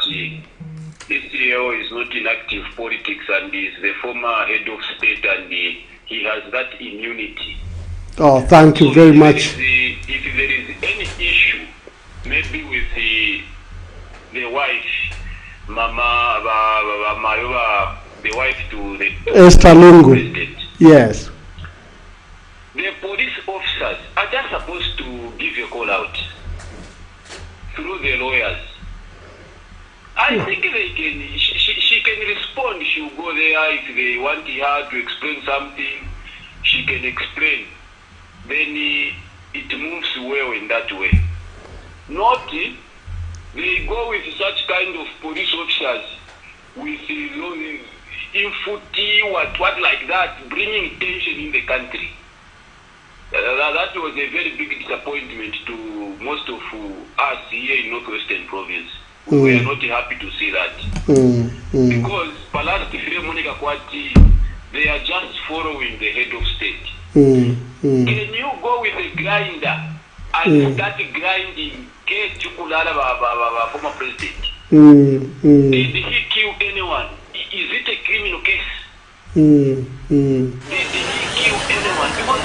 ECL is not in active politics and is the former head of state, and he has that immunity. Oh, thank you very much. If there is any issue, maybe with the wife, Mama, the wife to the Edgar Lungu. president. Yes. The police officers are just supposed to give a call out through the lawyers. I think they can. She can respond. She will go there if they want her to explain something. She can explain. Then it moves well in that way. Not they go with such kind of police officers with infantry, what like that, bringing tension in the country. That was a very big disappointment to most of us here in Northwestern Province. We were not happy to see that. Because Palast Monica Kwati, they are just following the head of state. Can you go with a grinder and start grinding former president? Did he kill anyone? Is it a criminal case? Did he kill anyone? Because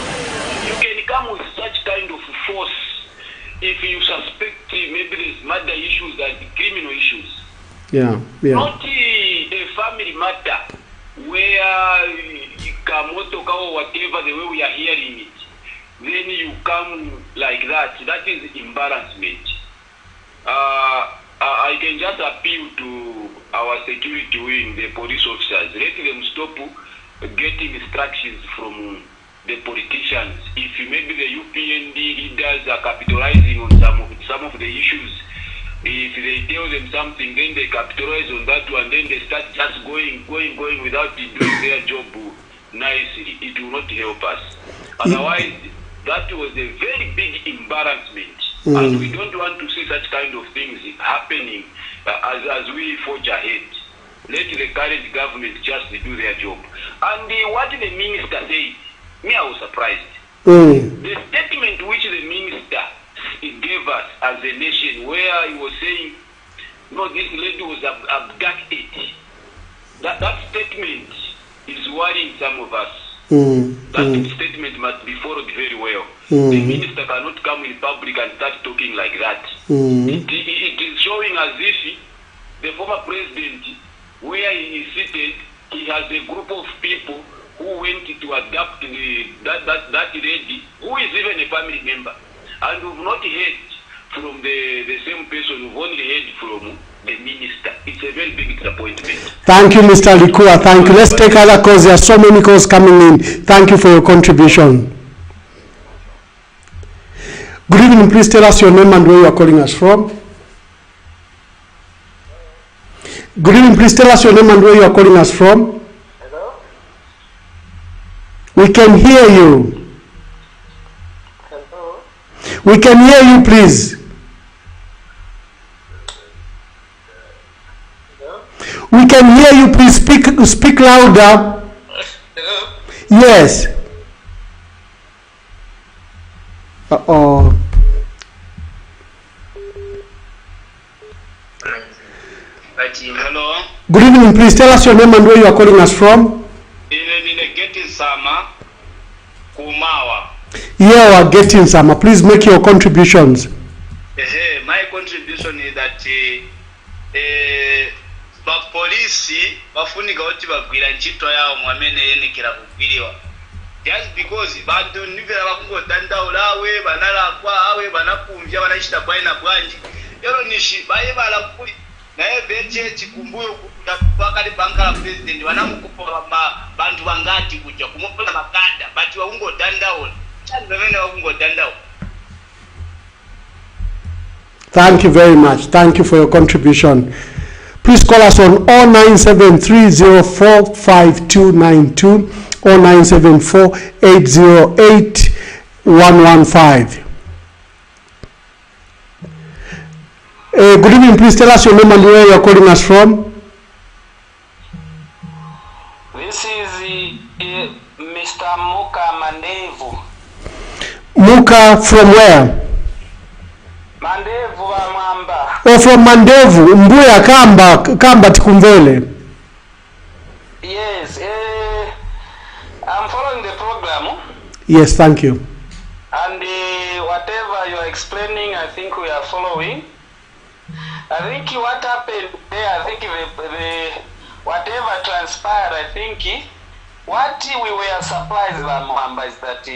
you can come with such kind of force if you suspect maybe there's murder issues and criminal issues. Not a family matter where Kamoto or whatever, the way we are hearing it. Then you come like that. That is embarrassment. I can just appeal to our security wing, the police officers. Let them stop getting instructions from the politicians. If maybe the UPND leaders are capitalizing on some of the issues, if they tell them something, then they capitalize on that one, then they start just going without doing their job nicely. It will not help us. Otherwise, that was a very big embarrassment. And we don't want to see such kind of things happening as we forge ahead. Let the current government just do their job. And what the minister said, me, I was surprised. The statement which the minister gave us as a nation, where he was saying, no, this lady was abducted. That statement is worrying some of us. That statement must be followed very well. The minister cannot come in public and start talking like that. It is showing as if the former president, where he is seated, he has a group of people who went to adopt that lady, who is even a family member. And we've not heard from the same person, we've only heard from the minister. It's a very big disappointment. Thank you, Mr. Likua. Thank you. Let's take other calls. There are so many calls coming in. Thank you for your contribution. Good evening. Please tell us your name and where you are calling us from. Good evening. Please tell us your name and where you are calling us from. We can hear you. Hello? We can hear you, please. Hello? We can hear you, please. Speak louder. Hello? Yes. Uh-oh. Hello. Good evening, please. Tell us your name and where you are calling us from. Getting Sama Kumawa. Here we are getting some. Please make your contributions. My contribution is that police bafunika kuti bagwira ntchito yawo mwamene yenekera kugwiriwa. Just because bantu nivera bakungodandaula awe banalakwa awe banakumvya banachita kwaina bwanji ero nishi baye balakuli naye veche chikumbuyo pakati banka la president wanamukupa bantu bangati kuja kumupola makada bati wakungodandaula chani bamene wakungodandaula. Thank you very much. Thank you for your contribution. Please call us on 0973045292 or 974-808-115. Good evening. Please tell us your name and where you are calling us from. This is Mr. Muka Mandevu. Muka from where? Mandevu wa Mwamba. Oh, from Mandevu. Mbuya Kamba Tikumvele. Yes, I'm following the program. Yes, thank you. And whatever you are explaining, I think we are following. I think what happened there, I think whatever transpired, I think what we were surprised by Mwamba is that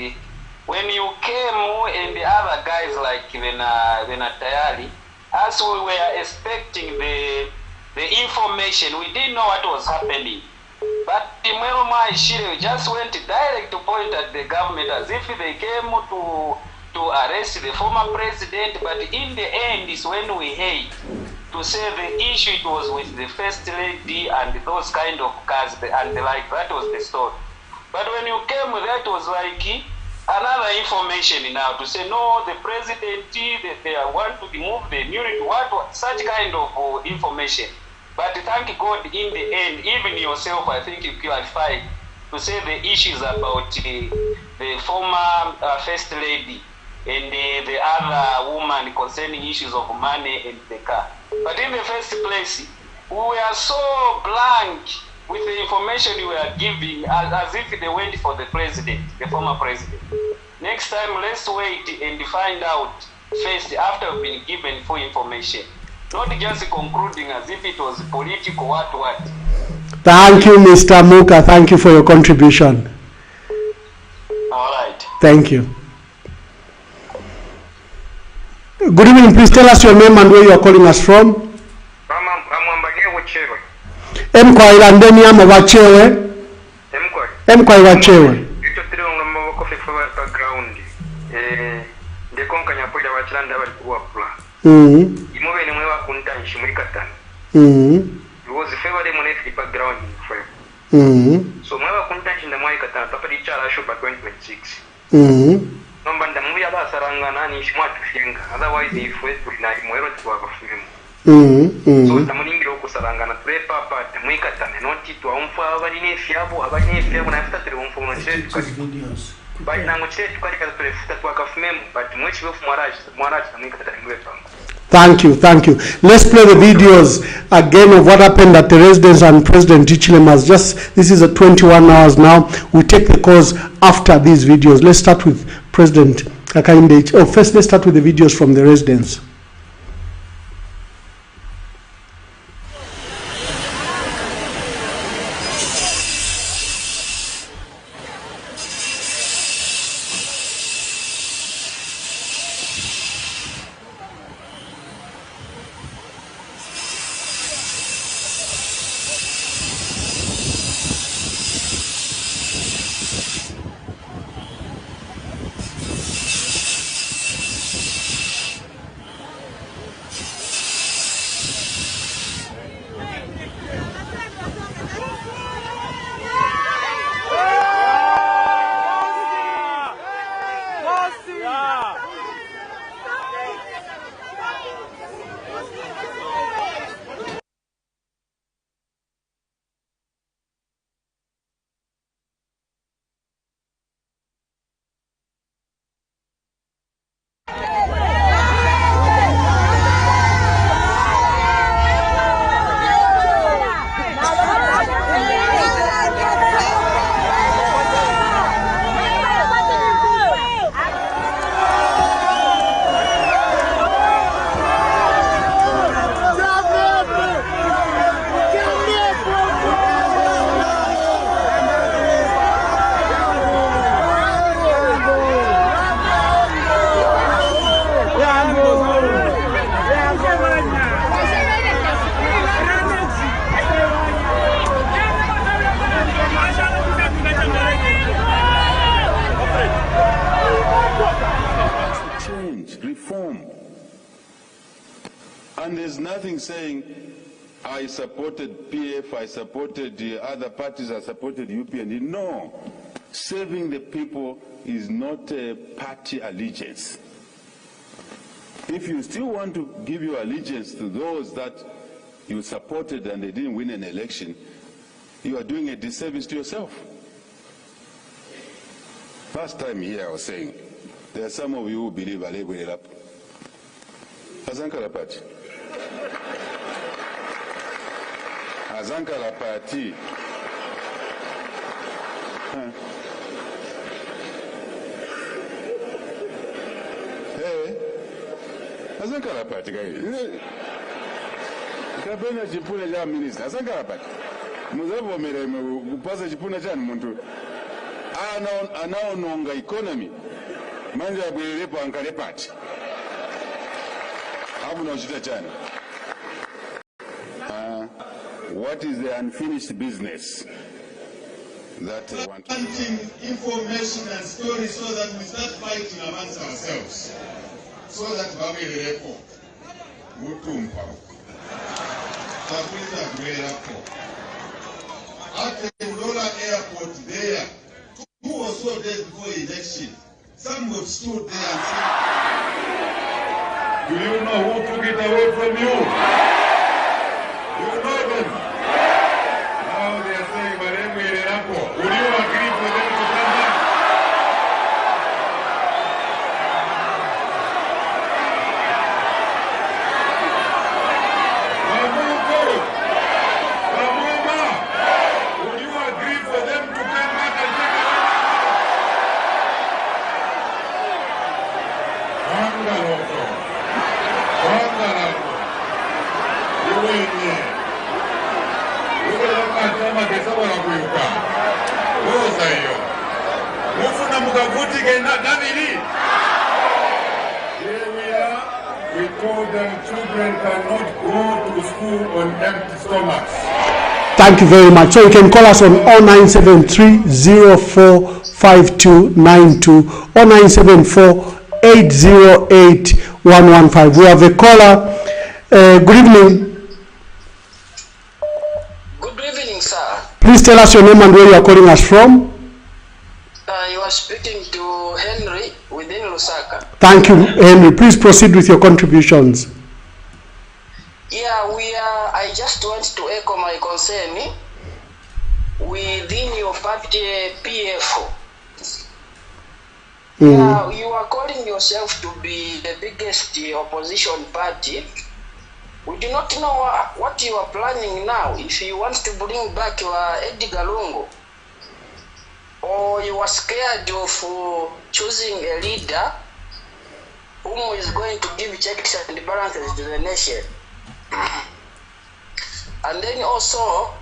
when you came and the other guys like Tayari, as we were expecting the information, we didn't know what was happening. But Mweroma Ishire just went direct to point at the government as if they came to arrest the former president, but in the end is when we hate to say the issue it was with the first lady and those kind of cars and the like, that was the story. But when you came, that was like another information now to say no, the president, they want to remove the immunity, what such kind of information. But thank God in the end, even yourself, I think you clarified to say the issues about the former first lady and the other woman concerning issues of money and the car. But in the first place, we were so blank with the information you were giving as if they went for the president, the former president. Next time, let's wait and find out first after we've been given full information. Not just concluding as if it was political what. Thank you, Mr. Muka. Thank you for your contribution. All right. Thank you. Good evening. Please tell us your name and where you are calling us from. Emkwai ndeni ama wachewe. Emkwai wachewe. Imove ni mwewa kuntanshi muri katana. It was February money background for so mwewa kuntanshi ndamwai katana tapadi chala show by 2026. Nomba ndamu ya basaranga nani shimwa tufyenga. Otherwise if we na mwero twa bafilm. So ndamuningira okusaranga na prepa part mwi katana noti twa umfa abali fyabo na after three umfa no share videos. But nango chete tukali kaza prefuta twa kafumem but mwechi bofu mwaraji na mwi katana mwe tango. Thank you, thank you. Let's play the videos again of what happened at the residence and President Hichilema's. This is at 21 hours now. We take the calls after these videos. Let's start with President Hakainde. Oh, first let's start with the videos from the residence. And there's nothing saying, I supported PF, I supported the other parties, I supported UPND. No. Serving the people is not a party allegiance. If you still want to give your allegiance to those that you supported and they didn't win an election, you are doing a disservice to yourself. Last time here I was saying, there are some of you who believe I live with it up. Azankala Party. Azankala Party. Hey, Azankala Party guy. Kabena chipuna cha minister. Azankala Party. Muzabo mere kupasa chipuna cha muntu. Anaononga economy. Manja bwelepo ankale party. What is the unfinished business that they want to hunting information and stories so that we start fighting amongst ourselves? So that Babelepo, Mutumpa, Taputa Grelapo. At the Lola Airport there, who was so dead before election? Some have stood there and said, do you know who took it away from you? You know them. Now they are saying, Maremwe Renapo. Would you agree for them to come back? Would you agree for them to come back and take away? Here we are. We told them children cannot go to school on empty stomachs. Thank you very much. So you can call us on 0973 045292 0974 808 115. We have a caller. Good evening. Good evening, sir. Please tell us your name and where you are calling us from. You are speaking to Henry within Lusaka. Thank you, Henry. Please proceed with your contributions. Yeah, I just want to echo my concern within your party, PF. Yeah, you are calling yourself to be the biggest opposition party. We do not know what you are planning now. If you want to bring back your Edgar Lungu, or you are scared of choosing a leader whom is going to give checks and balances to the nation. And then also,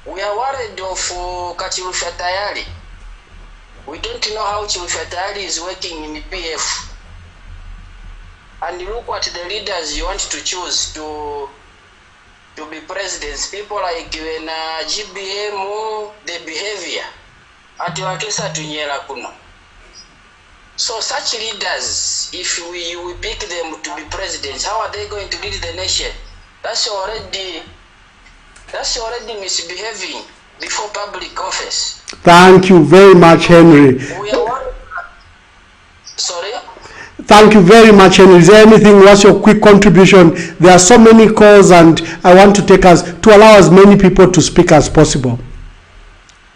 we are worried of Kachirusha Tayari. We don't know how Chirusha Tayari is working in the PF. And look what the leaders you want to choose to be presidents. People like when GBM, the behavior. So such leaders, if we pick them to be presidents, how are they going to lead the nation? That's already misbehaving before public office. Thank you very much, Henry. Sorry? Thank you very much, Henry. Is there anything? What's your quick contribution? There are so many calls, and I want to allow as many people to speak as possible.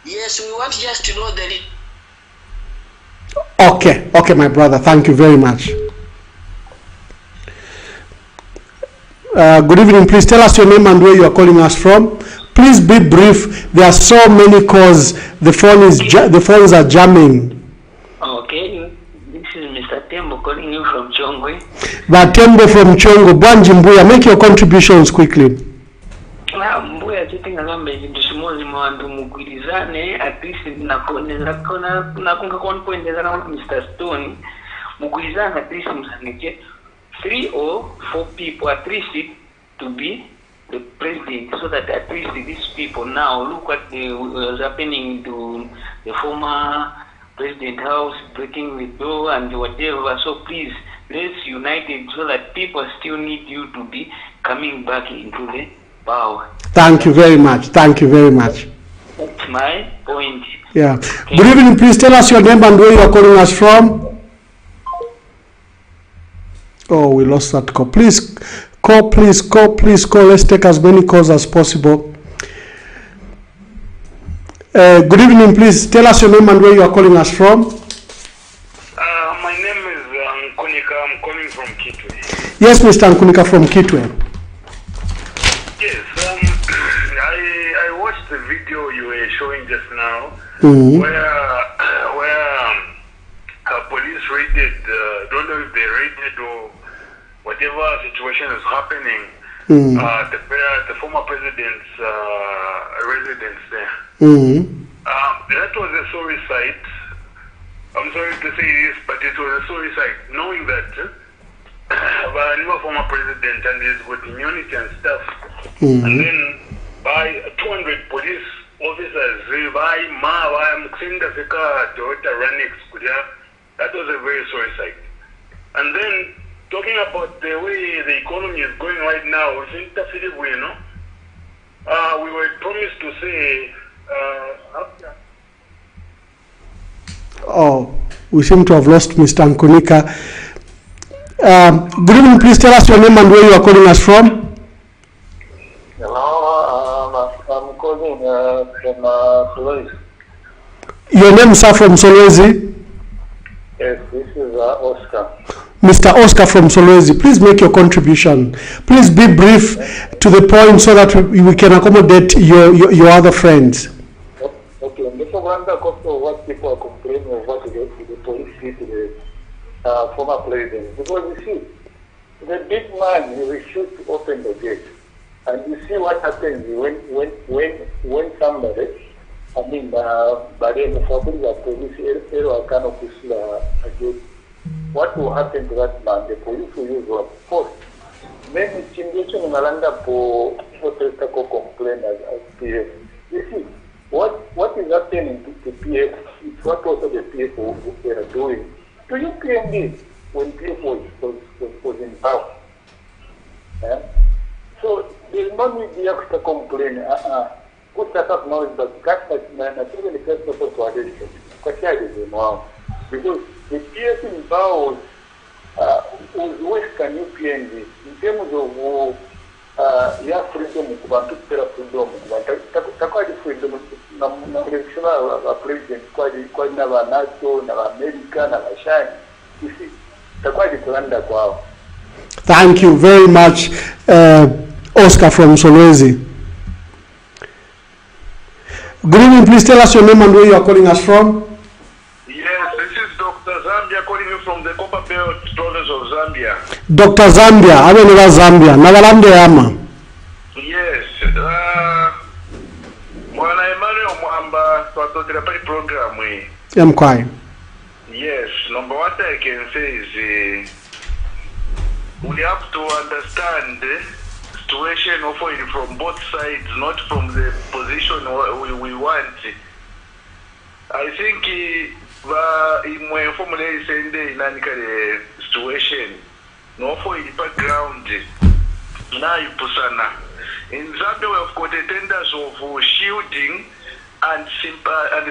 Yes, we want just to know the. Okay, my brother. Thank you very much. Good evening. Please tell us your name and where you are calling us from. Please be brief. There are so many calls. The phones are jamming. Okay, this is Mr. Tembo calling you from Chongwe. But Tembo from Chongo, Bwanji Mbuya, make your contributions quickly. Mbuya chitinga ngamba ndishimozi mwandu mugwirizane at least nakoneza nakunga konpoendeza kama Mr. Stone mugwirizane at least msanike 3 or 4 people at least to be the president, so that at least these people now look what was happening to the former president house, breaking the door and whatever. So please let's unite it so that people still need you to be coming back into the power. Thank you very much. Thank you very much. That's my point. Yeah. Good evening. Please tell us your name and where you are calling us from. Oh, we lost that call. Please call. Let's take as many calls as possible. Good evening. Please tell us your name and where you are calling us from. My name is Nkunika. I'm calling from Kitwe. Yes, Mr. Nkunika from Kitwe. Yes, I watched the video you were showing just now, where police raided, don't know if they raided or whatever situation is happening, the former president's residence there. That was a sorry sight. I'm sorry to say this, but it was a sorry sight, knowing that the new former president and he's got immunity and stuff, and then by 200 police officers, by that was a very sorry sight. And then talking about the way the economy is going right now, we were promised to say oh, we seem to have lost Mr. Nkunika. Good evening. Please tell us your name and where you are calling us from. Hello, I'm calling from Solwezi. Your name, sir, from Solwezi? Yes, this is Oscar. Mr. Oscar from Solwezi, please make your contribution. Please be brief to the point so that we can accommodate your other friends. Okay, and this is one of what people are complaining of what the police did to the former president. Because you see, the big man, he refused to open the gate. And you see what happens when somebody, I mean, but then the police kind of again. What will happen to that man? The police will use what force. Maybe intimidation in Malanda for complain as PF. You see, what is happening to PF is what also the PF they are doing. Do you claim this when PF was in power? Yeah? So there is no need to complain. Good set up knowledge that that man has really first of all to addiction. Because the PF in power was Western UPND in terms of your freedom, freedom, freedom, president, quite never NATO, never America, never China. You see, thank you very much, Oscar from Solwezi. Good evening, please tell us your name and where you are calling us from. Yes, this is Dr. Zambia calling you from the Copper Belt province of Zambia. Dr. Zambia, I don't know Zambia. Navalande Yama. Yes, Mwana Emmanuel Mwamba, Swatotherapy program. I'm quiet. Yes, number one thing I can say is we have to understand the situation offered from both sides, not from the position we want. I think in formula saying the situation, no for the background. Now you pusana. In Zambia, we have got a tenders of shielding and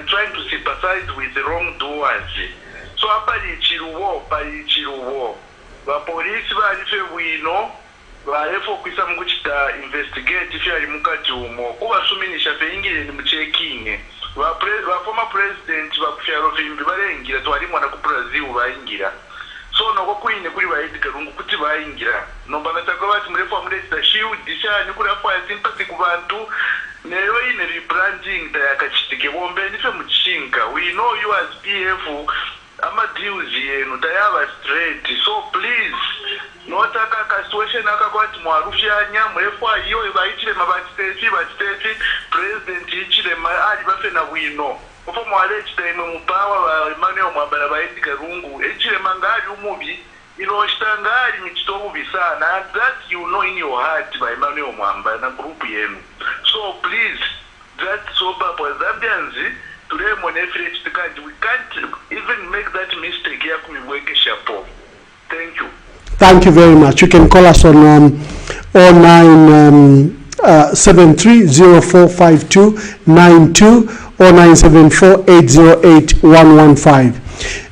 trying to sympathize with the wrongdoers. So apali chiruwo, the police we know. Vaefokisa mukuchita investigate if yari mukati umo kuvasuminisha feingire ni muchecking va former president vakufyaro vimbi varengira twari mwana ku Brazil vaingira so noko kuine kuri va Edgar Chagwa Lungu kuti vaingira nomba nataka vati murefu muresta shield shani kuri afa sympathy ku vantu neyo ine rebranding tayakachitike bombe nife muchinga. We know you as PF amadeals yenu tayava straight, so please notaka ka situation akakwati mwarufyanya murefu iyo vaitire mabatistefi president ichire ali bafena bwino ofo mwalechita imwe mupawa Emmanuel Mwamba ba Edgar Chagwa Lungu ichire mangari umubi inoshtangari michitobubi sana, and that you know in your heart by Emmanuel Mwamba na group yenu. So please, that's so bad for Zambians. Today, we can't even make that mistake here. We work shapo. Thank you. Thank you very much. You can call us on 0973045292 or 974808115.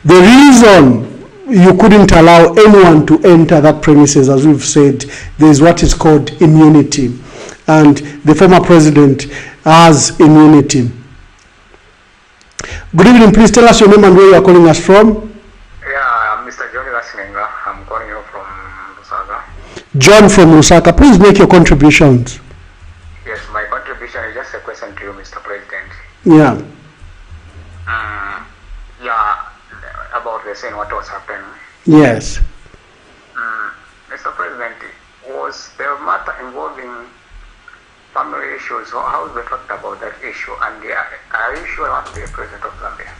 The reason you couldn't allow anyone to enter that premises, as we've said, there is what is called immunity, and the former president has immunity. Good evening. Please tell us your name and where you are calling us from. Yeah, Mr. John Lassinenga. I'm calling you from Lusaka. John from Lusaka. Please make your contributions. Yes, my contribution is just a question to you, Mr. President. Yeah. About the scene, what was happening. Yes. Mr. President, was the matter involving family issues? How is the fact about that issue? And are you sure you want to be the president of Zambia?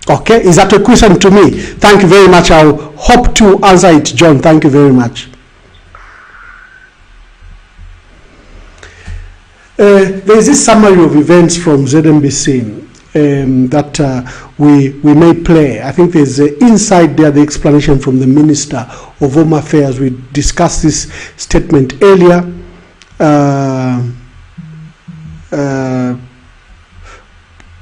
Okay, is that a question to me? Thank you very much. I'll hope to answer it, John. Thank you very much. There is this summary of events from ZMBC that we may play. I think there's inside there the explanation from the Minister of Home Affairs. We discussed this statement earlier.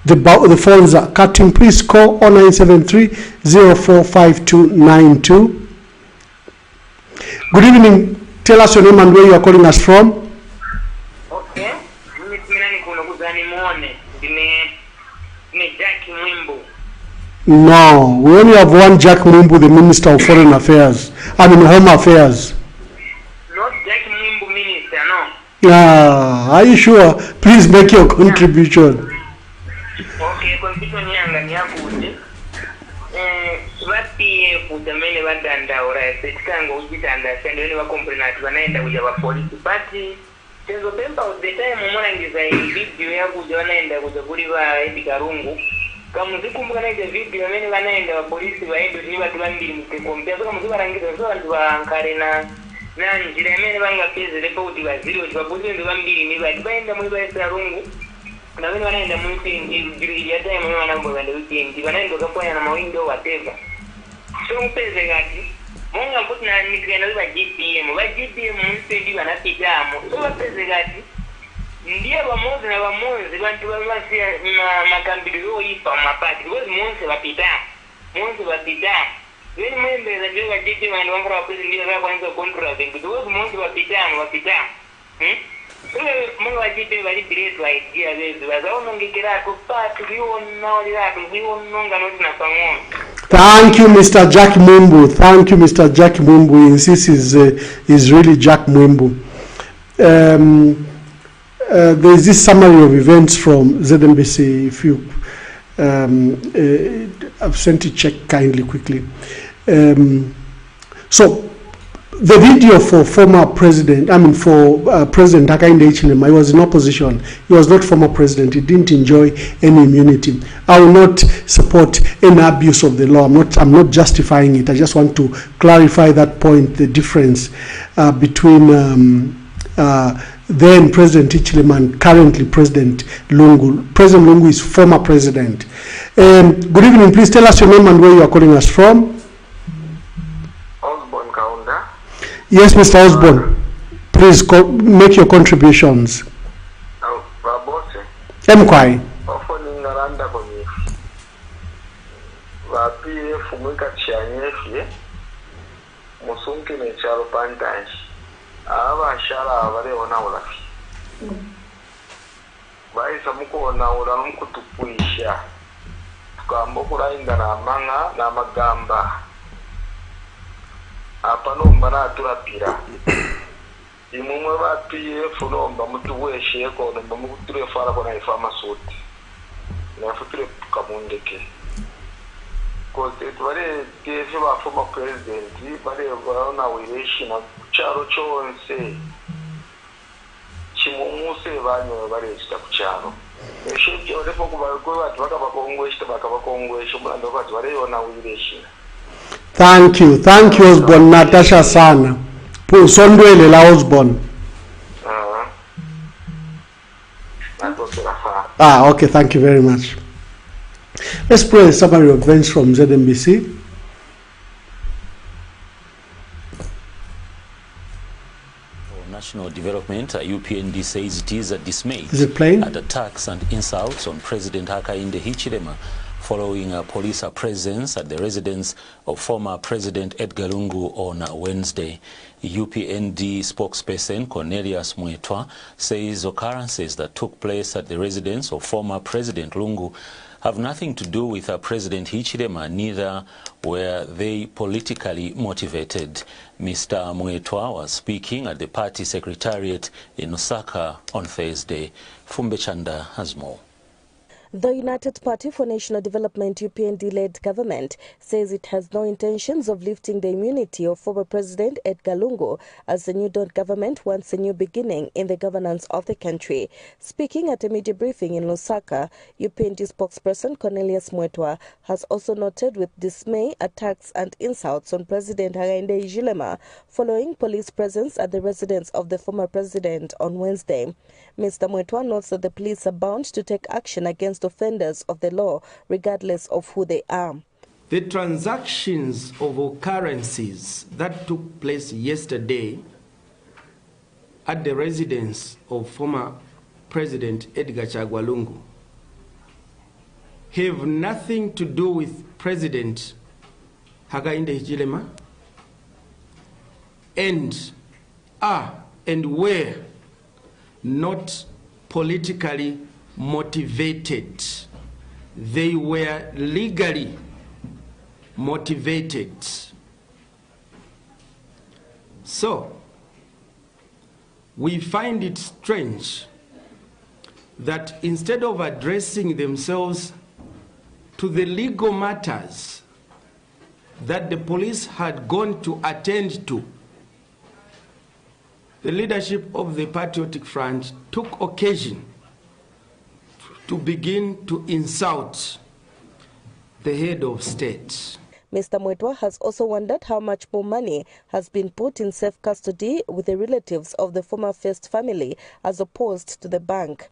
The phones are cutting. Please call 0973-045292. Good evening. Tell us your name and where you are calling us from. Okay. No, we only have one Jack Mumbu, the Minister of Foreign Affairs. Home Affairs. Not Jack Mumbu, Minister, no. Are you sure? Please make your contribution. Okay, contribution yanga nyakuti. PF utamene badanda ora sekango ujitanda sendele wa complainant wanaenda kuja wa police party. Tenzo pemba the time mwanangiza video yangu wanaenda kuja kuliwa Edgar Lungu. Kama zikumbuka na ile video mimi wanaenda wa polisi waende riba tubandi mtekombea kama mzima rangiza so watu wankare na njira mimi banga pese report wa zero wa polisi ndio bambili ni baenda mu Edgar Lungu. Na wale wanaenda mu weekend ya time mimi wanaenda kwenda weekend wanaenda kufanya na mawindo whatever. So mpeze gati monga kuti na nikena ba GPM mpendi wanapigamo so mpeze gati ndiye bamozi na bamozi bantu babasia makambiro ipa mapati because monse bapita yeni mwembeza ndio ba GPM and wangara wapuzi ndio za kwanza control because monse bapita Mungu wajipe bali direct wa idea zetu wazaona ngikira kupata biona biona noti na pamoja. Thank you, Mr. Jack Mumbu. Thank you, Mr. Jack Mumbu. He insists is really Jack Mumbu. There is this summary of events from ZMBC. If you, I've sent it, check kindly quickly. So, the video for former president, President Hakainde Hichilema, he was in opposition. He was not former president. He didn't enjoy any immunity. I will not support any abuse of the law. I'm not justifying it. I just want to clarify that point, the difference between then President Hichilema and currently President Lungu. President Lungu is former president. Good evening. Please tell us your name and where you are calling us from. Yes, Mr. Osborne. Please make your contributions. Mkwai. Apanomba na turapira imumwe ba PF nomba mutuweshe ko nomba muture fara ko na ifama suti na future kamundeke ko tware PF ba former president bare na wireshi na charo chonse chimumuse banyo bare chita kucharo eshe olepo kuba ko bathu bakabakongweshe bakabakongweshe mulando kwa tware yona wireshi. Thank you, Osborne. Natasha Sana. Sondwele la Osborne. Okay, thank you very much. Let's play a summary of events from ZNBC. National Development, UPND says it is dismayed at attacks and insults on President Hakainde Hichilema following police presence at the residence of former President Edgar Lungu on Wednesday. UPND spokesperson Cornelius Mwetwa says occurrences that took place at the residence of former President Lungu have nothing to do with President Hichilema, neither were they politically motivated. Mr. Mwetwa was speaking at the party secretariat in Lusaka on Thursday. Fumbe Chanda has more. The United Party for National Development UPND-led government says it has no intentions of lifting the immunity of former President Edgar Lungu as the new Dawn government wants a new beginning in the governance of the country. Speaking at a media briefing in Lusaka, UPND spokesperson Cornelius Mwetwa has also noted with dismay attacks and insults on President Hakainde Hichilema following police presence at the residence of the former president on Wednesday. Mr. Mwetwa notes that the police are bound to take action against offenders of the law, regardless of who they are. The transactions of occurrences that took place yesterday at the residence of former President Edgar Chagwa Lungu have nothing to do with President Hakainde Hichilema and are and were not politically motivated. They were legally motivated. So, we find it strange that instead of addressing themselves to the legal matters that the police had gone to attend to, the leadership of the Patriotic Front took occasion to begin to insult the head of state. Mr. Mwetwa has also wondered how much more money has been put in safe custody with the relatives of the former First family as opposed to the bank.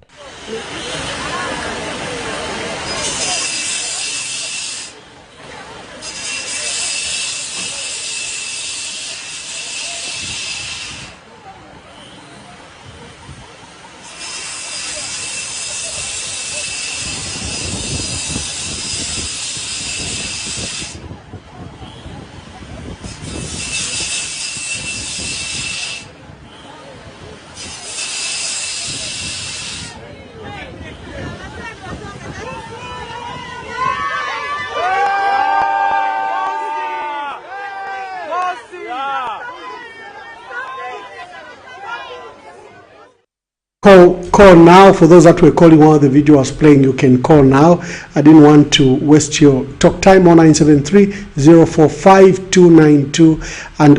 Call now. For those that were calling while the video was playing, you can call now. I didn't want to waste your talk time. 0973-045-292 and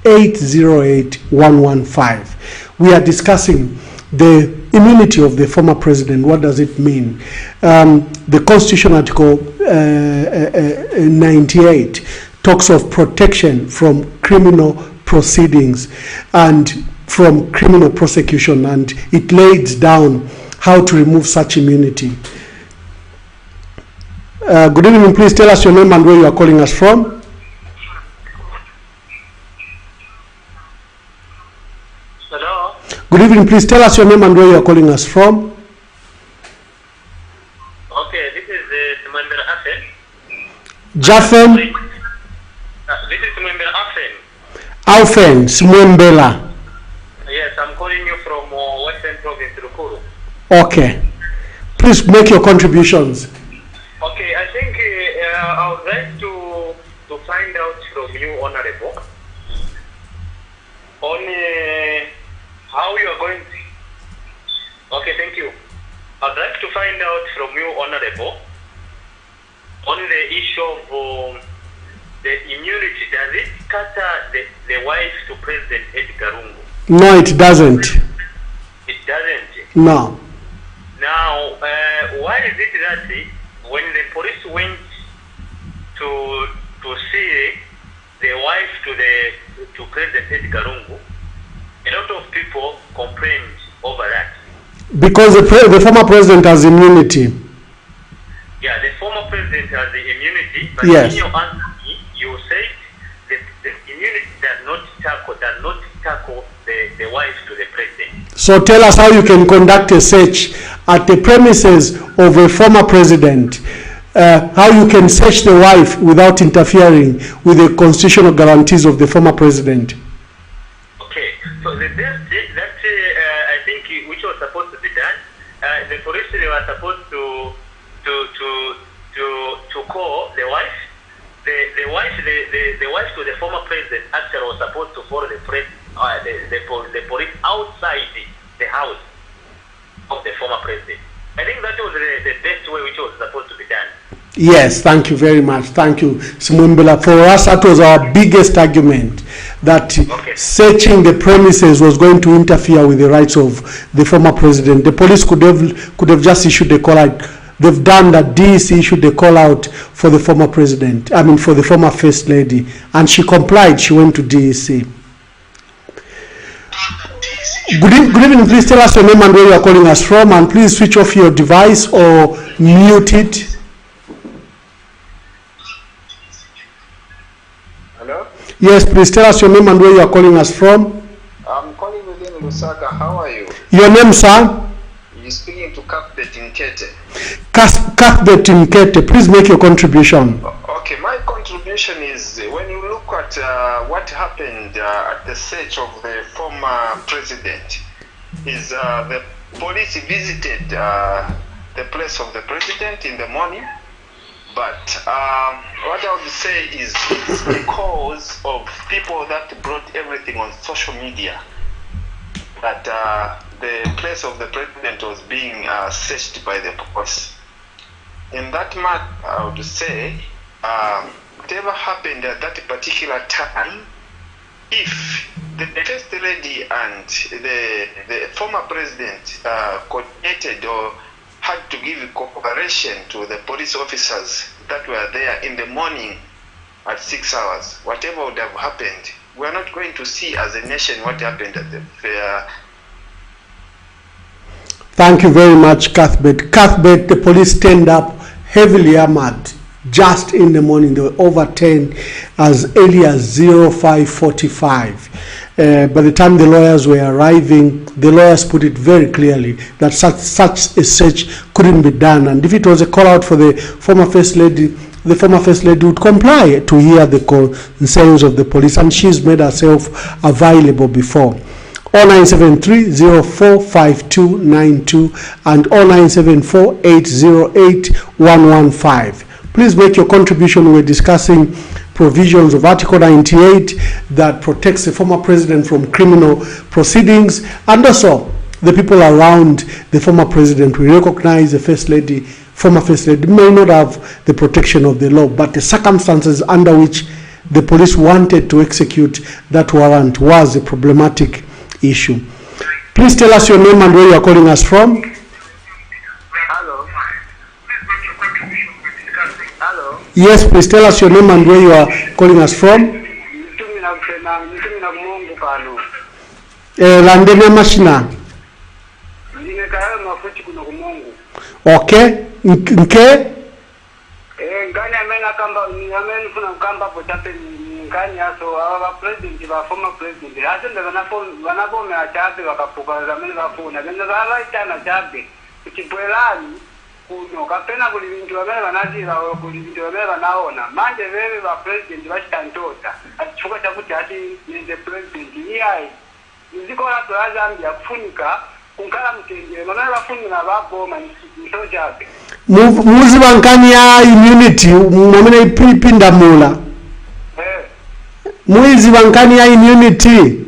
0974-808-115. We are discussing the immunity of the former president. What does it mean? The Constitution Article 98 talks of protection from criminal proceedings and from criminal prosecution, and it lays down how to remove such immunity. Good evening. Please tell us your name and where you are calling us from. Hello. Good evening. Please tell us your name and where you are calling us from. Okay, this is Mwembela Afen. Jafen. This is Mwembela Afen. Alfen Smwembela. Yes, I'm calling you from Western Province, Rukuru. Okay. Please make your contributions. Okay, I think I would like to find out from you, Honorable, on how you are going to... Okay, thank you. I'd like to find out from you, Honorable, on the issue of the immunity. Does it scatter the wife to President Edgar Lungu? No, it doesn't. It doesn't? No. Now, why is it that when the police went to see the wife to President Edgar Lungu, a lot of people complained over that? Because the former president has immunity. But yes. in your answer, you said that the immunity does not tackle the wife to the president. So tell us how you can conduct a search at the premises of a former president. How you can search the wife without interfering with the constitutional guarantees of the former president. Okay, so that I think which was supposed to be done. The police, they were supposed to call the wife. The wife to the former president actually was supposed to follow the police outside the house of the former president. I think that was the best way which was supposed to be done. Yes, thank you very much. Thank you, Simumbela. For us, that was our biggest argument, that searching the premises was going to interfere with the rights of the former president. The police could have just issued a call out. They've done that. DEC issued a call out for the former president, for the former first lady, and she complied. She went to DEC. Good evening. Please tell us your name and where you are calling us from, and please switch off your device or mute it. Hello? Yes, please tell us your name and where you are calling us from. I'm calling within Lusaka. How are you? Your name, sir? You're speaking to Cuthbert Nkete. Cuthbert Nkete, please make your contribution. Okay, my contribution is when you look at what happened at the search of the former president, is the police visited the place of the president in the morning. But what I would say is it's because of people that brought everything on social media that the place of the president was being searched by the police. In that matter, I would say whatever happened at that particular time, if the first lady and the former president coordinated or had to give cooperation to the police officers that were there in the morning at 6 hours, whatever would have happened, we are not going to see as a nation what happened at the fair. Thank you very much, Cuthbert. Cuthbert, the police turned up heavily armored just in the morning. They were over 10 as early as 05:45. By the time the lawyers were arriving, the lawyers put it very clearly that such a search couldn't be done. And if it was a call out for the former first lady would comply to hear the concerns of the police, and she's made herself available before. 0973-045292 and 0974-808-115. Please make your contribution. We're discussing provisions of Article 98 that protects the former president from criminal proceedings, and also the people around the former president. We recognize the former first lady may not have the protection of the law, but the circumstances under which the police wanted to execute that warrant was a problematic issue. Please tell us your name and where you are calling us from. Hello. Hello. Yes, please tell us your name and where you are calling us from. Landene Mashina. Okay. Okay. Ngani aso aba president ba former president asende banabome achabe bakapukaza mene bafuna bende balaitana chabe kutibwelani kuno kapena kuli bintu bamene banazira kuli bintu bamene banaona manje bebe ba president bachitantota achifuka chakuti ati the president iyai nzikola to Zambia kufunika kunkala mtengere bamene bafunira baboma niso chabe muzi bankani ya immunity mwamene ipindamula muizi bankani ya immunity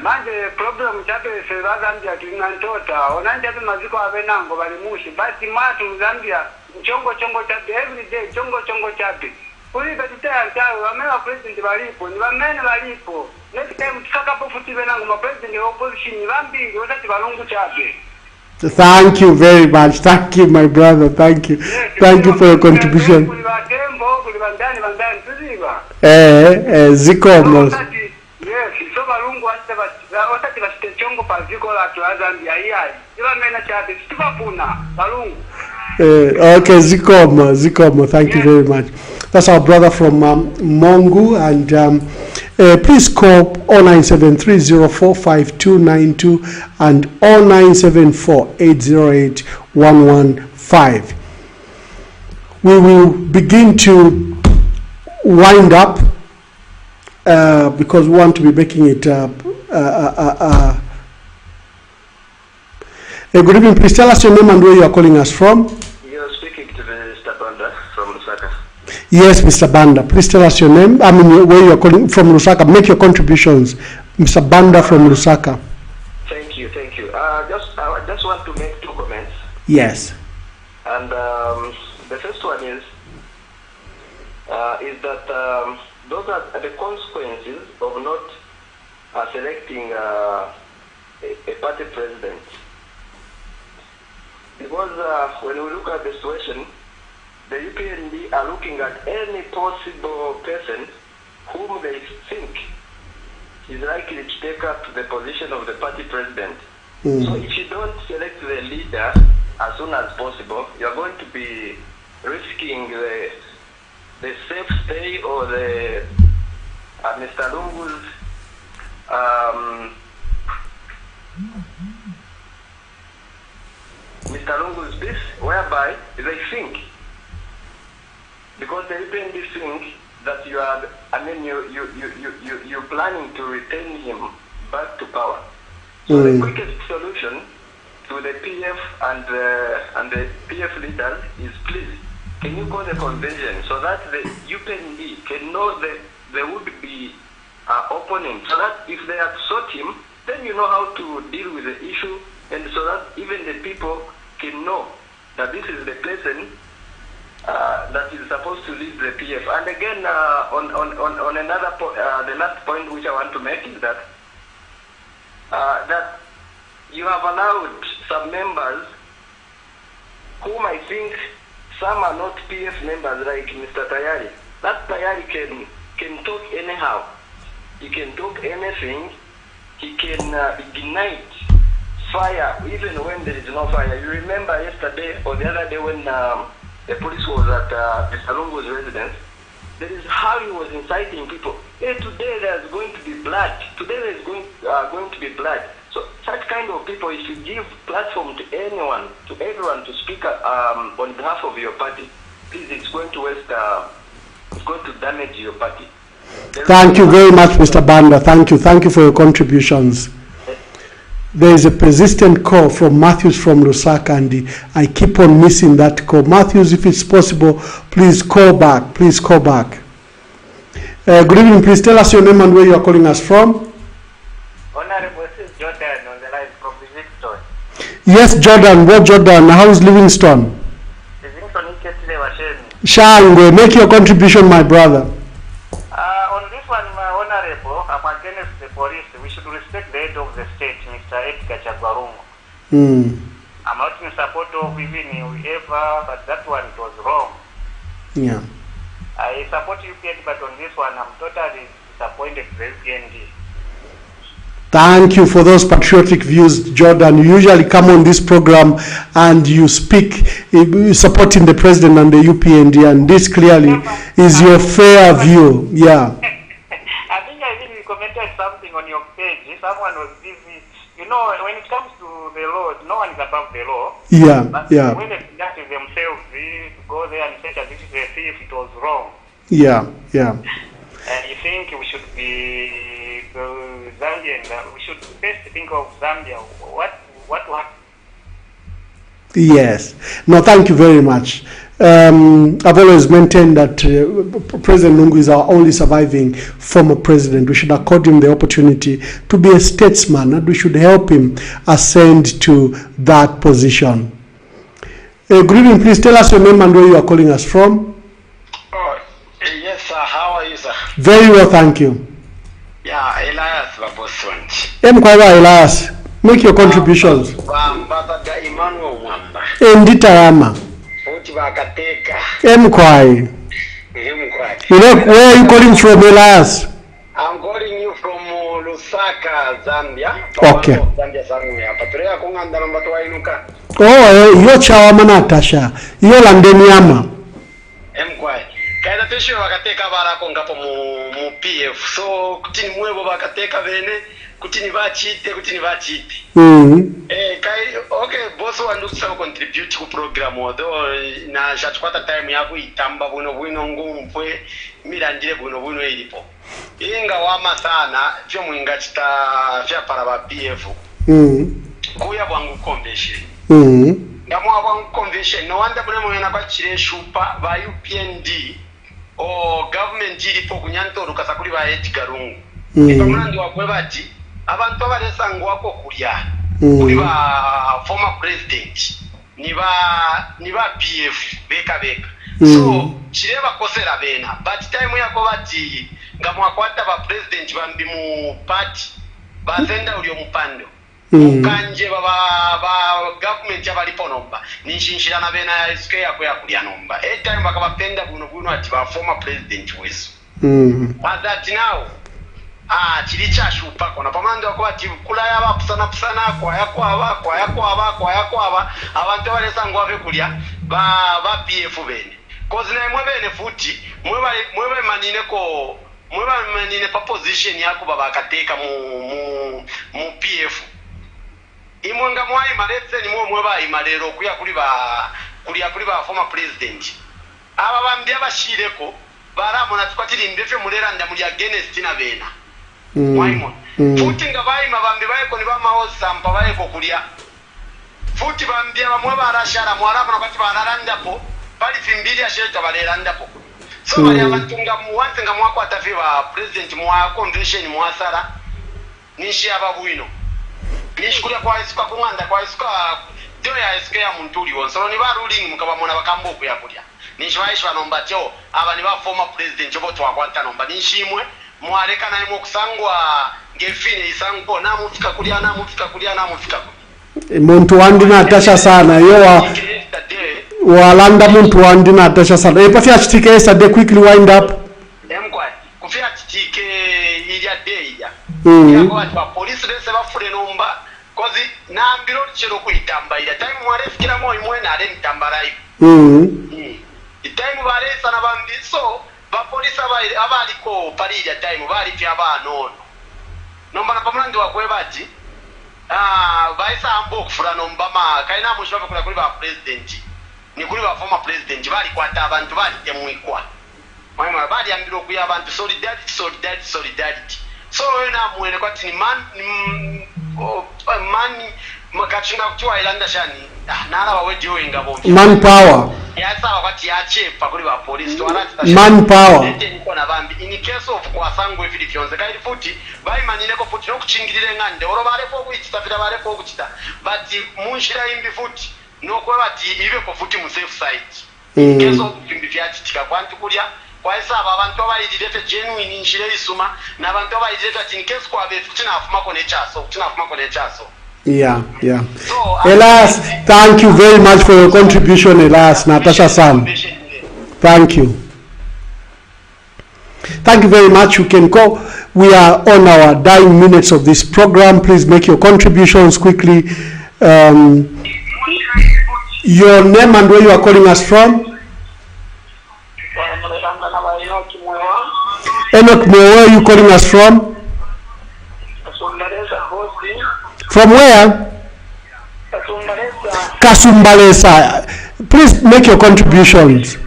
manje problem chape sera Zambia tunantota onanja maziko abenango bali mushi basi matu Zambia chongo chape every day chongo chape kuli betaya ntawe wamela president balipo ni bamene balipo next time tukakapo futi benango ma president opposition bambili otati balungu chape. Thank you very much. Thank you, my brother. Thank you. Thank you for your contribution. Zikomo. Yes, so balungu otati basite chongo pa ziko la Zambia iyai. Iba mena chabe situbafuna balungu. Okay, Zikomo, thank you very much. That's our brother from Mongu, and please call 0973045292 and 0974808115. We will begin to wind up because we want to be making it good evening. Please tell us your name and where you are calling us from. You're speaking to Mr. Banda from Lusaka. Yes, Mr. Banda. Please tell us your name. I mean, where you are calling from. Lusaka. Make your contributions, Mr. Banda from Lusaka. Thank you. I just want to make 2 comments. Yes. And the first one is that those are the consequences of not selecting a party president. Because when we look at the situation, the UPND are looking at any possible person whom they think is likely to take up the position of the party president. So if you don't select the leader as soon as possible, you're going to be risking the safe stay or the Mr. Lungu's this, whereby they think, because the UPND think that you're planning to retain him back to power. So the quickest solution to the PF and the PF leaders is, please, can you call the convention so that the UPND can know that there would be opponents, so that if they have sought him, then you know how to deal with the issue, and so that even the people can know that this is the person that is supposed to lead the PF. And again, on another the last point which I want to make is that that you have allowed some members whom I think some are not PF members, like Mr. Tayari. That Tayari can talk anyhow. He can talk anything. He can ignite fire even when there is no fire. You remember yesterday or the other day when the police was at Mr. Lungu's residence, there is how he was inciting people. Hey, today there's going to be blood. Today there's going to be blood. So such kind of people, if you give platform to anyone, to everyone to speak on behalf of your party, please, it's going to waste, it's going to damage your party. Thank you very much, Mr. Banda. Thank you for your contributions. There is a persistent call from Matthews from Lusaka, and I keep on missing that call. Matthews, if it's possible, please call back. Please call back. Good evening. Please tell us your name and where you are calling us from. Honorable, this is Jordan on the line from Livingston. Yes, Jordan. What Jordan? How is Livingston? Livingston is getting a Shangwe, make your contribution, my brother. On this one, my honorable, I'm against the police. We should respect the head of the state, Mr. Edgar Chagwa Lungu. I'm not in support of even whoever, but that one was wrong. Yeah. I support UPND, but on this one, I'm totally disappointed with UPND. Thank you for those patriotic views, Jordan. You usually come on this program and you speak supporting the president and the UPND, and this clearly is your fair view. Yeah. I think you commented something on your page. Someone was busy. You know, when it comes to the law, no one is above the law. Yeah, but yeah. When they conducted themselves, they go there and say that this is a thief, it was wrong. Yeah, yeah. And you think we should be Zambian, we should first think of Zambia. What? Yes. No, thank you very much. I've always maintained that President Lungu is our only surviving former president. We should accord him the opportunity to be a statesman, and we should help him ascend to that position. Good evening. Please tell us your name and where you are calling us from. Yes, sir. How are you, sir? Very well, thank you. Yeah, Elias Baboswanch. Elias, make your contributions. Enditayama. Mkwai. Where are you calling from, Elias? I'm calling you from Lusaka, Zambia. Okay. Oh, yo chawa Natasha. Yo landeniama. Mkwai. Kaida tesho wakateka barako ngapo mu PF. So kutini mwebo wakateka bene, kutini bachite. Kai okay, boss wandusa contribute ku program odo na jatkwata time yako itamba buno ngumpwe mirandire buno ilipo. Inga wama sana vyo mwinga chita vya para ba PF. Kuya bwangu convention. Ngamwa bwangu convention no wanda bune mwena kwa chire shupa ba UPND o government ilipo kunyantoro kasakuli ba Edgar Lungu. Ikamrandi wakwe bati abantu abalesanga wako kulya. Kuri ba former president ni ba PF beka. So chireba kosera bena but time yako bati ngamwakwata ba president bambi mu party bazenda ulio mupando kanje ba government abalipo nomba nishinshirana bena ya SK yako ya kulya nomba time bakabapenda buno ati ba former president wesu but that now chilicha shupa kona pamando wako ati kula yaba pusana kwa yako aba abantu balesa ngwave kulya ba PF bene cause na mwe bene futi mwe manine pa position yako baba kateka mu PF imwenga mwai maretse ni mwe ba imalero kuya kuli ba former president aba bambya bashireko baramona twatiri mbefe mulera ndamuli against na bena Waimon. Futi nga baima bambi bayeko ni bamaosa mpa bayeko kulya. Futi bambi abamwe barashara mwaramu nakati banarandapo bali fimbili asheta balerandapo. So bali abatunga muwanze nga mwako atafiba president mwa convention mwasara nishi ababuino. Nishikulia kwa isuka kumanda kwa isuka dio ya SK ya muntuli wonso ni ba ruling mukabamona bakamboku ya kulya. Nishwaisha banomba tyo aba ni ba former president bo twakwanta nomba nishimwe mwareka naye mukusangwa ngefine isangpo namufika kulya muntu wandi Natasha sana yo walanda muntu wandi Natasha sana pafia chitike yesterday quickly wind up kufia chitike ilya day yako wa police lese bafure nomba kozi na ambiro chero kuitamba ila time mwarefikira moyo mwena ale ntambara hivi time baresa na bambiso ba police abaliko parija time bali pya banono nomba na pamulandi wakwe bati baisa ambo kufura nomba ma kaina mushobe kula kuli ba president ni kuli ba former president bali kwata abantu bali temwikwa mama bali ambiro kuya abantu solidarity so wena muene kwati ni man makachinga kutwa ilanda shani nala waweje wenga bombi man power yasa wakati yachepa kuli ba police to man power niko na bambi in case of kwa sangu ifili fyonze kaili futi bai manine ko futi no kuchingirire ngande oro bare ko kuchita fira bare ko kuchita but munshira imbi futi no ko bati ibe ko futi mu safe side in case of imbi vyachitika kwantu kulya kwa esa abantu abayidire genuine inshire isuma na abantu abayidire ati in case kwa be futi na afuma ko ne chaso Yeah. So, Elias, thank you very much for your contribution, Elias, Natasha San. Thank you. Thank you very much. You can go. We are on our dying minutes of this program. Please make your contributions quickly. Your name and where you are calling us from? Enoch, where are you calling us from? From where? Kasumbalesa. Please make your contributions.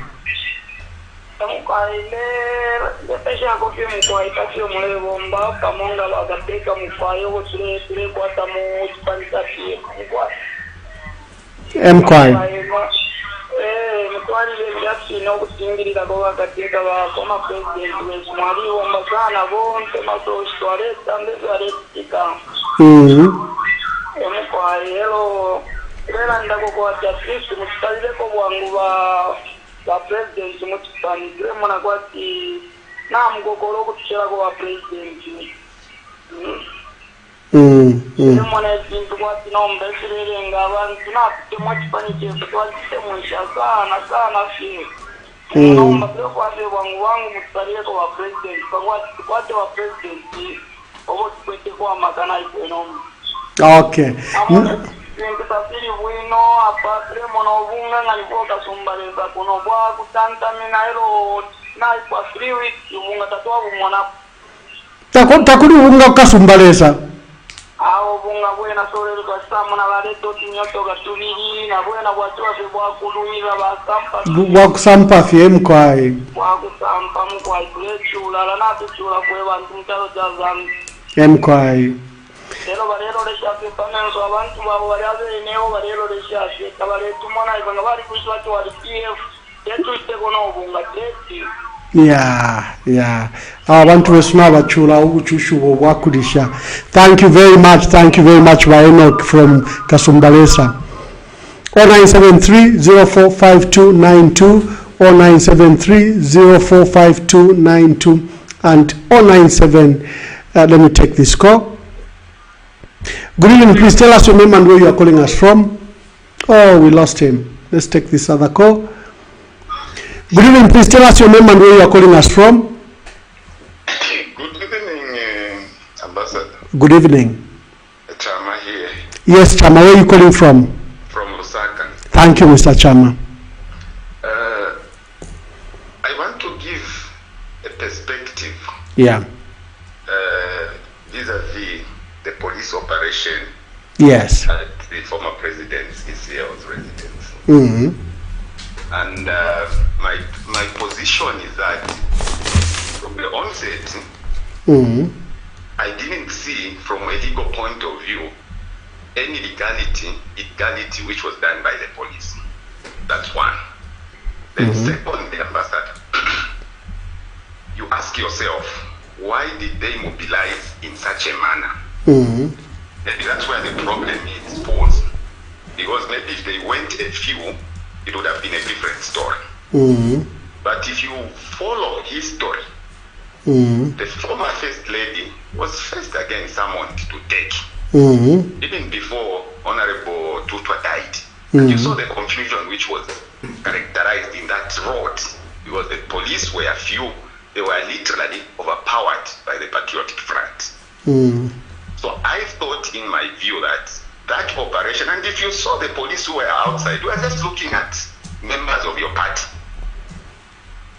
ba president mutipandire mona kwati na mgogoro kuchira kwa president mona zintu kwati nombe sirenga abantu napite mutipaniche kwati muisha sana fi nomba kwa wangu mutipandire kwa president kwati wa president obo kwete kwa makana ikonomi. Okay. president Safiri Wino, apatre monovunga ngalipo kasumbaleza kuno bwa kutanta minairo na kwa 3 weeks yunga tatwa bumona. Takuri unga kasumbaleza. Aho bunga bwena sore kwa samu na baleto tinyoto gatuliri na bwena bwatwa se bwa kuluira basampa. Bwa kusampa fiem kwai. Bwa kusampa mkwai kulechula la natu chula kwe bantu mtalo jazam. Emkwai. Lero barero leshafe pamenso abantu babo baraze eneo barero leshafe kabale tumona ibanga bari kushwa to wali PF yetu itekono bunga teti. Yeah. Abantu besuna bachula ubuchushu bwakulisha. Thank you very much Enoch from Kasumbalesa. 0973-045292, 0973-045292, and 097. Let me take this call. Good evening, please tell us your name and where you are calling us from. Oh, we lost him. Let's take this other call. Good evening, please tell us your name and where you are calling us from. Good evening, Ambassador. Good evening. Chama here. Yes, Chama, where are you calling from? From Lusaka. Thank you, Mr. Chama. I want to give a perspective. Yeah. Vis-a-vis the police operation. Yes. At the former president's ECL's residence. Mm-hmm. And my position is that from the onset, I didn't see from a legal point of view any illegality which was done by the police. That's one. Then second, the Ambassador, you ask yourself, why did they mobilize in such a manner? Maybe that's where the problem is posed. Because maybe if they went a few, it would have been a different story. But if you follow history, the former First Lady was first again summoned to take. Even before Honorable Tutwa died. And you saw the confusion which was characterized in that road. Because the police were few, they were literally overpowered by the Patriotic Front. So I thought in my view that operation, and if you saw the police who were outside, we were just looking at members of your party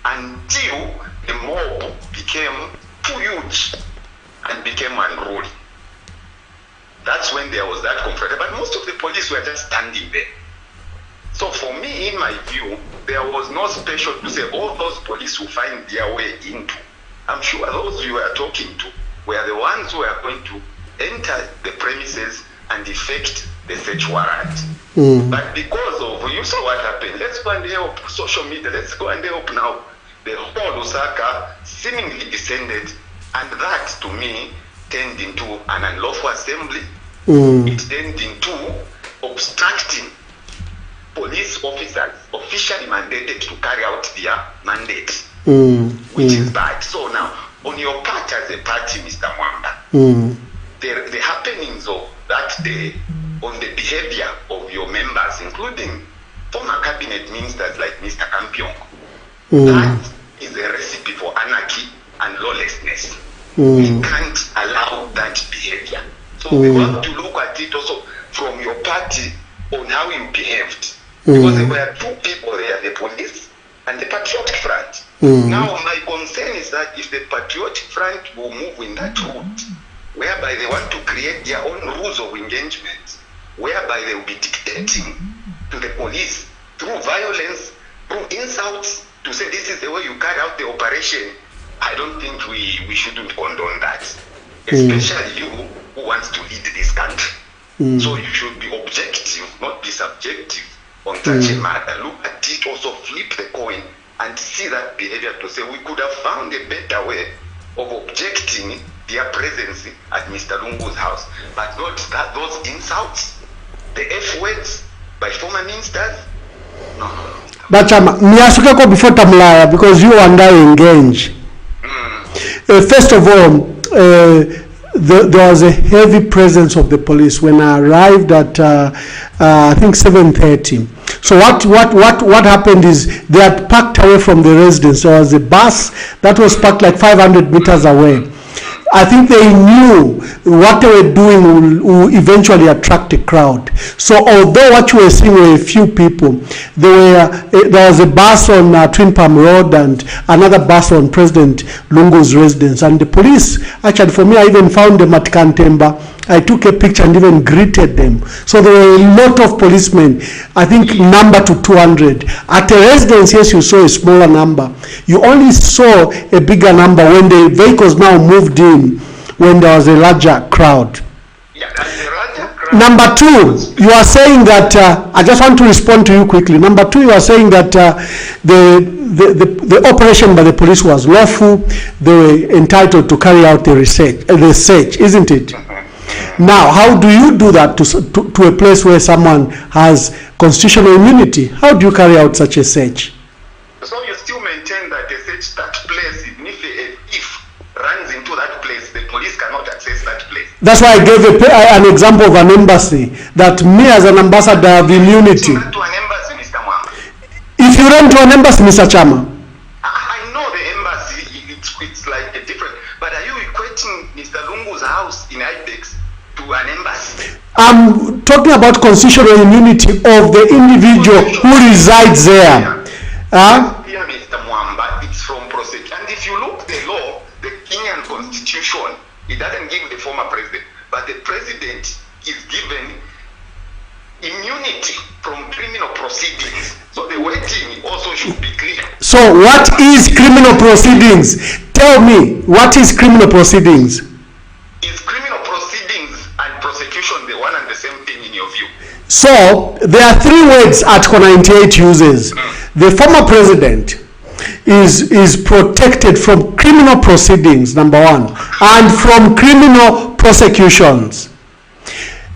until the mob became too huge and became unruly. That's when there was that conflict. But most of the police were just standing there. So for me, in my view, there was no special to say all those police who find their way into. I'm sure those you were talking to were the ones who were going to enter the premises and effect the search warrant. But because of, you saw what happened, let's go and help social media, let's go and help now. The whole Lusaka seemingly descended, and that to me turned into an unlawful assembly. It turned into obstructing police officers officially mandated to carry out their mandate, which is bad. So now, on your part as a party, Mr. Mwamba, the happenings of that day on the behavior of your members, including former cabinet ministers like Mr. Kampiong, that is a recipe for anarchy and lawlessness. We can't allow that behavior. So we want to look at it also from your party on how you behaved. Because there were two people there, the police and the Patriotic Front. Now my concern is that if the Patriotic Front will move in that route, whereby they want to create their own rules of engagement, whereby they will be dictating to the police through violence, through insults, to say this is the way you carry out the operation, I don't think we shouldn't condone that. Especially you who wants to lead this country. So you should be objective, not be subjective on such a matter. Look at it, also flip the coin and see that behavior to say we could have found a better way of objecting their presence at Mr. Lungu's house. But not that those insults, the F words by former ministers. No. But Miyasukeko before Tamlaya, because you and I engage. First of all, there was a heavy presence of the police when I arrived at I think 7:30. So what happened is they had parked away from the residence. There was a bus that was parked like 500 meters away. I think they knew what they were doing will eventually attract a crowd. So although what you were seeing were a few people, there was a bus on Twin Palm Road and another bus on President Lungu's residence. And the police, actually for me, I even found them at Kantemba. I took a picture and even greeted them. So there were a lot of policemen, I think number to 200. At a residence, yes, you saw a smaller number. You only saw a bigger number when the vehicles now moved in, when there was a larger crowd. Number two, you are saying that, I just want to respond to you quickly. Number two, you are saying that the operation by the police was lawful. They were entitled to carry out the search, isn't it? Now, how do you do that to a place where someone has constitutional immunity? How do you carry out such a search? So you still maintain that a search that place, even if runs into that place, the police cannot access that place. That's why I gave an example of an embassy, that me as an ambassador have immunity. You run to an embassy, Mr. Mwamba. If you run to an embassy, Mr. Chama. I know the embassy, it's like a different, but are you equating Mr. Lungu's house in Ibex to an embassy? I'm talking about constitutional immunity of the individual who resides there. Here, Mr. Mwamba, it's from prosecution. And if you look the law, the Kenyan constitution, it doesn't give the former president, but the president is given immunity from criminal proceedings. So the wording also should be clear. So what is criminal proceedings? Tell me, what is criminal proceedings? Is criminal proceedings and prosecution the one and the same thing in your view? So there are three words Article 98 uses. The former president is protected from criminal proceedings, number one, and from criminal prosecutions.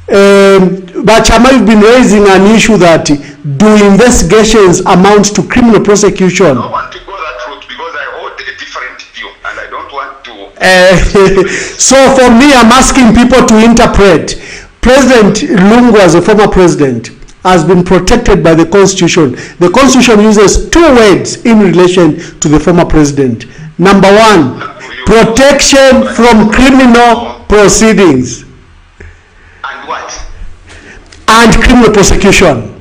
But Chama, you've been raising an issue that do investigations amount to criminal prosecution? I don't want to go that route because I hold a different view and I don't want to... So for me, I'm asking people to interpret. President Lungu, as a former president, has been protected by the Constitution. The Constitution uses two words in relation to the former president. Number one, protection from criminal proceedings. And what? And criminal prosecution.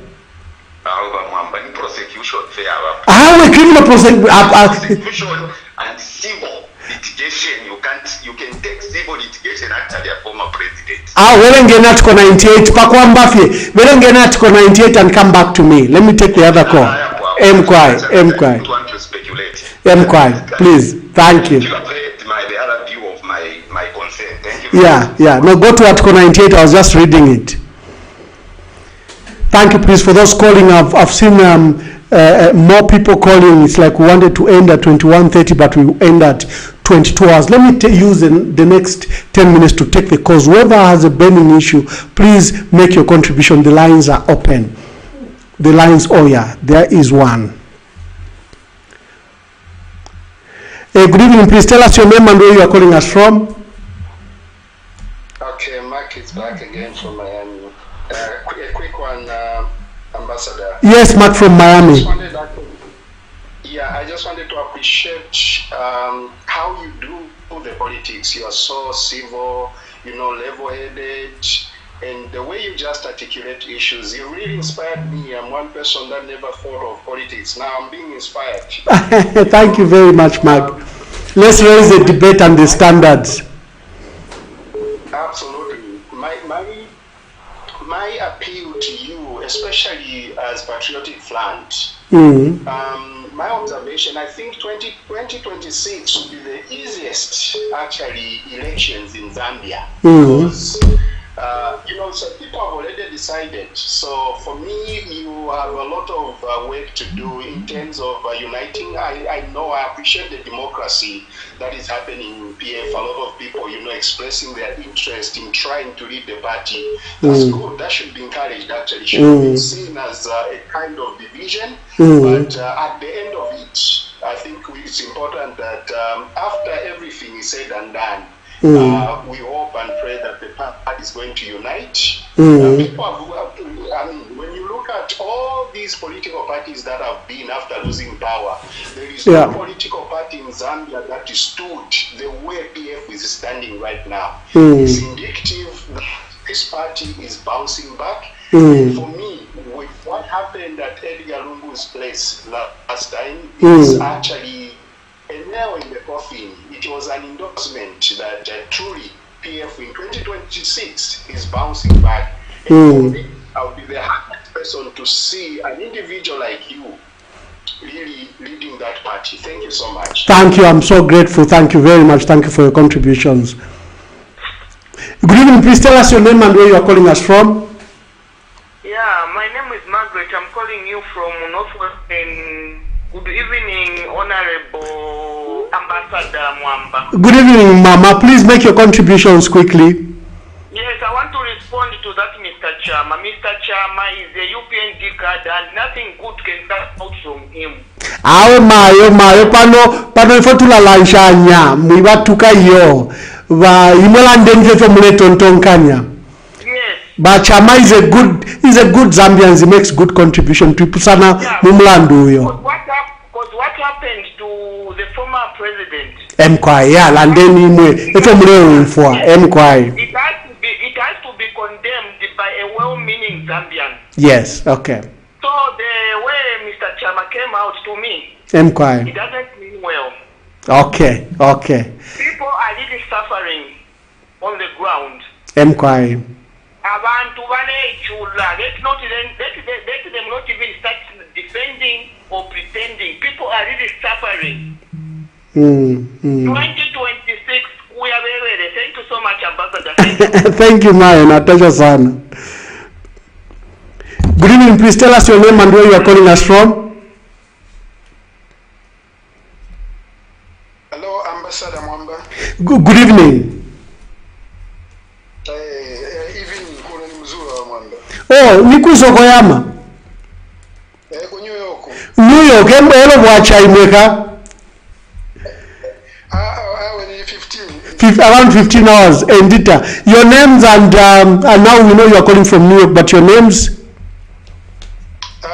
How a criminal prosecution and civil litigation, you can take civil litigation after their former president. We'll Article 98. We'll Article 98 and come back to me. Let me take the other call. I don't want to speculate. Please. Thank you. You have heard the other view of my concern. Thank you. Yeah. No, go to Article 98. I was just reading it. Thank you, please, for those calling. I've seen more people calling. It's like we wanted to end at 21:30, but we end at 22 hours. Let me use the next 10 minutes to take the calls. Whoever has a burning issue, please make your contribution. The lines are open. The lines, there is one. Good evening, please tell us your name and where you are calling us from. Okay, Mark is back again from Miami. A quick one, Ambassador. Yes, Mark from Miami. I just wanted to appreciate how you do the politics. You are so civil, level-headed, and the way you just articulate issues, you really inspired me. I'm one person that never thought of politics. Now I'm being inspired. Thank you very much, Mark. Let's raise the debate and the standards. Absolutely. My appeal to you, especially as Patriotic Front, my observation, I think 2026 will be the easiest, actually, elections in Zambia. Because, so people have already decided. So for me, you have a lot of work to do in terms of uniting. I know I appreciate the democracy that is happening in PF. A lot of people, expressing their interest in trying to lead the party. That's good. That should be encouraged, actually. It should be seen as a kind of division. But at the end of it, I think it's important that after everything is said and done, we hope and pray that the party is going to unite. People when you look look at all these political parties that have been after losing power, there is no political party in Zambia that stood the way PF is standing right now. It's indicative that this party is bouncing back. For me, with what happened at Edgar Lungu's place last time, is actually a nail in the coffin. It was an endorsement that truly PF in 2026 is bouncing back. And for me, I would be the happiest person to see an individual like you really leading that party. Thank you so much. Thank you. I'm so grateful. Thank you very much. Thank you for your contributions. Good evening. Please tell us your name and where you are calling us from. Yeah, my name is Margaret. I'm calling you from Northwestern. Good evening, Honorable Ambassador Mwamba. Good evening, Mama. Please make your contributions quickly. Yes, I want to respond to that, Mr. Chama. Mr. Chama is a UPND card and nothing good can come out from him. Awe mayo pano ifo tulalanshanya mwibatuka iyo va imwelandenge fo muletontonkanya. But Chama is a good Zambian. He makes good contribution to Pusana Mumlandu. Because what happened to the former president? Mkwai, yeah, and then it has to be condemned by a well-meaning Zambian. Yes, okay. So the way Mr. Chama came out to me, Mkwai, it doesn't mean well. Okay. People are really suffering on the ground. Mkwai. Abantu banechula. Let them not even start defending or pretending. People are really suffering. 2026, we are very ready. Thank you so much, Ambassador. Thank you, Maya. Natasha San. Good evening. Please tell us your name and where you are calling us from. Hello, Ambassador Mwamba. Good evening. Oh, Nikuzo Koyama. New York, elo bwacha imweka. Around 15 hours. Endita. Your names and now we know you are calling from New York, but your names?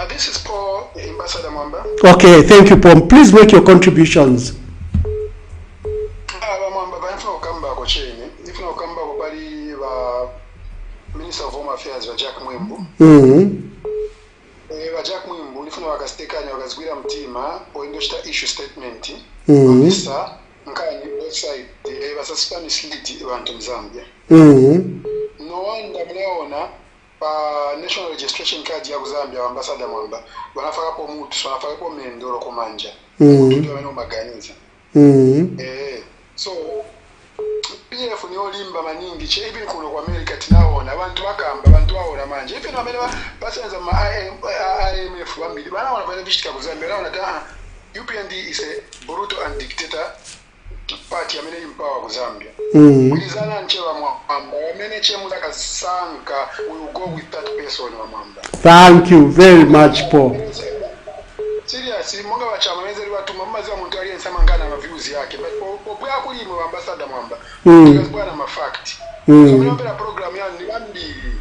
This is Paul, Ambassador Mwamba. Okay, thank you, Paul. Please make your contributions. Minister of Home Affairs wa Jack Mwimbu. Jack Mwimbu nifuna wakasitekanya wakazigwira mtima oendoshita issue statement. Officer nkani website basaspa mislead abantu mu Zambia. No wonder mnaona pa national registration card ya Zambia wa Ambassador Mwamba wanafaka po mutu wanafaka po mendolo kumanja. Ndio wano maganiza. So PF ni olimba maningi che even kuno kwa America tinaona abantu bakamba abantu baona manje even bamene basenza ma IMF bambili bana wanafanya vishika kuzambia naona UPND is a brutal and dictator party amene impower ku Zambia. Mulizana nchewa Mwamba wamene chemuza kasanka we will go with that person wa Mwamba. Thank you very much, Paul. Seriously, monga bachama mezeli batuma mazi wa muntu aliyensema ngana na views yake but popo ya kuli mu Ambassador Mwamba because na mafact so mnaomba program yani ni bambili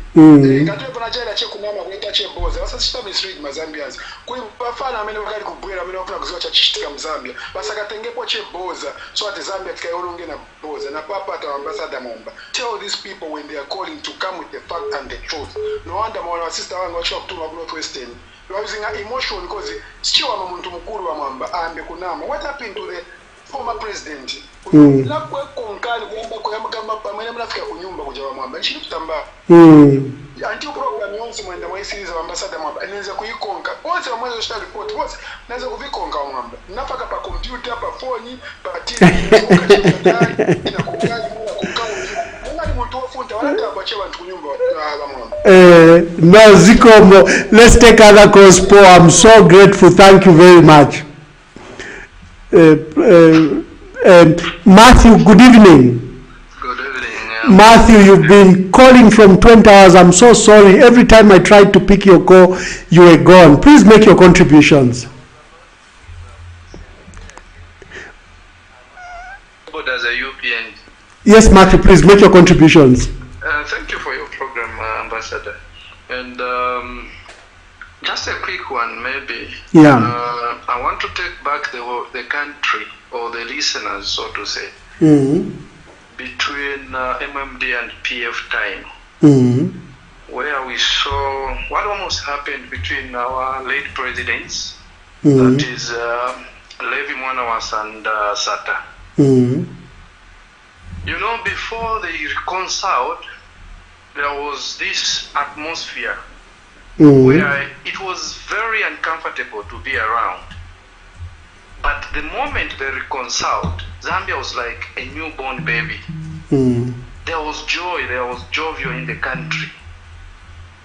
ngatwe pana jela che kunama kuleta che boza basa sita misread mazambians kuli bafana amene bakali kubwera amene bafuna kuziwa cha chitika mzambia basa katengepo che boza so at Zambia tikayoronge na boza na papa ta Ambassador Mwamba. Tell these people when they are calling to come with the fact and the truth. No wonder mwana sister wangu wacho kutuma ku Northwestern. You are using emotion because still muntu mukuru wa Mwamba ambe kunama. What happened to the former president? La kwa konkali kuyamba kama pamene mnafika kunyumba kuja wa Mwamba. Nchini kutamba. Until program yonse mwenda mwa series wa Ambassador Mwamba anaweza kuikonka. Wote wa mwanzo shita report wote naweza kuvikonka wa Mwamba. Nafaka pa computer, pa phone, pa TV, na kukali no, Zikomo. Let's take other calls, Paul. I'm so grateful. Thank you very much. Matthew, good evening. Good evening. Matthew, you've been calling from 20 hours. I'm so sorry. Every time I tried to pick your call, you were gone. Please make your contributions. As a UPN. Yes, Matthew, please make your contributions. Thank you for your program, Ambassador. And Just a quick one, maybe. Yeah. I want to take back the country, or the listeners, so to say, between MMD and PF time, where we saw what almost happened between our late presidents, that is Levi Mwanawas and Sata. You know, before they reconciled, there was this atmosphere where it was very uncomfortable to be around. But the moment they reconciled, Zambia was like a newborn baby. There was joy, there was jovial in the country.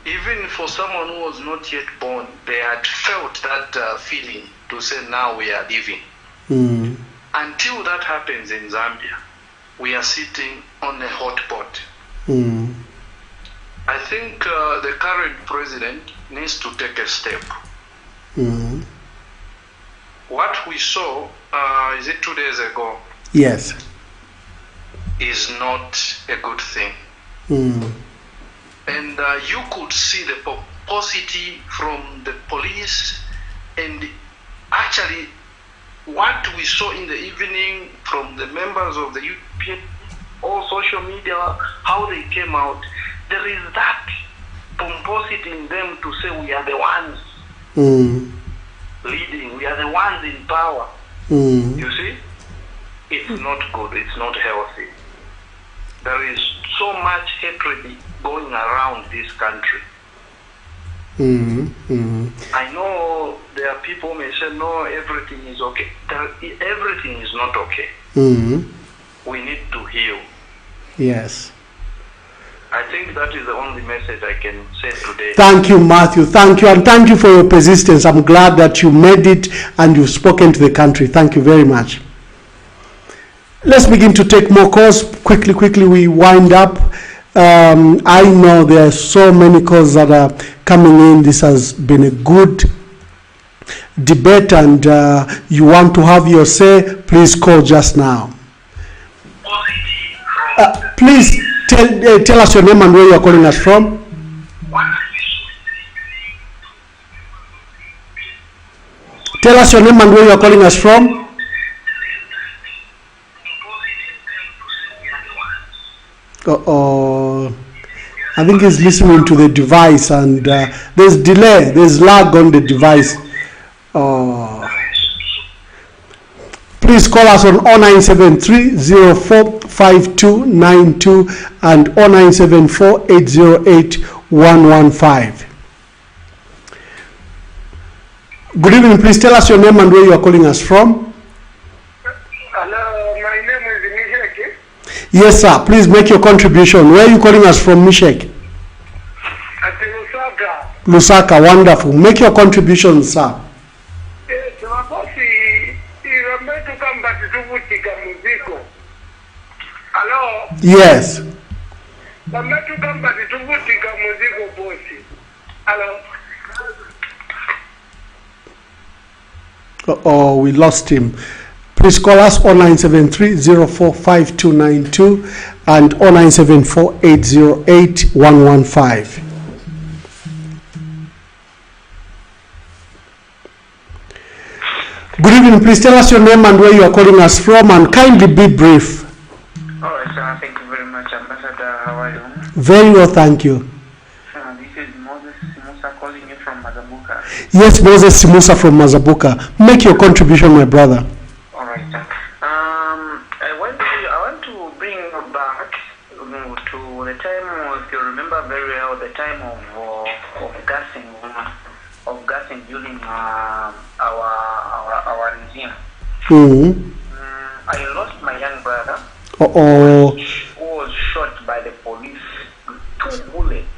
Even for someone who was not yet born, they had felt that feeling to say, now we are living. Until that happens in Zambia, we are sitting on a hot pot. I think the current president needs to take a step. What we saw, is it 2 days ago? Yes. Is not a good thing. And you could see the pomposity from the police, and actually what we saw in the evening from the members of the UPN, all social media, how they came out, there is that pomposity in them to say we are the ones leading, we are the ones in power. You see? It's not good, it's not healthy. There is so much hatred going around this country. I know there are people who may say, no, everything is okay. Everything is not okay. We need to heal. Yes. I think that is the only message I can say today. Thank you, Matthew. Thank you. And thank you for your persistence. I'm glad that you made it and you've spoken to the country. Thank you very much. Let's begin to take more calls. Quickly, we wind up. I know there are so many calls that are coming in. This has been a good debate, and you want to have your say, please call just now. Please tell us your name and where you are calling us from. Tell us your name and where you are calling us from. I think he's listening to the device, and there's delay, there's lag on the device. Please call us on 0973-045292 and 0974-808-115. Good evening. Please tell us your name and where you are calling us from. Hello, my name is Mishek. Yes, sir. Please make your contribution. Where are you calling us from, Mishek? At Lusaka. Lusaka, wonderful. Make your contribution, sir. Yes, hello? Yes. Oh, we lost him. Please call us 0973-045292 and 0974-808-115. Good evening. Please tell us your name and where you are calling us from, and kindly be brief. All right, sir. Thank you very much, Ambassador. How are you? Very well, thank you. This is Moses Simusa calling you from Mazabuka. Yes, Moses Simusa from Mazabuka. Make your contribution, my brother. All right, sir. I want to bring you back to the time, if you remember very well, the time of gassing during our regime. I lost my young brother. Who was shot by the police with 2 bullets,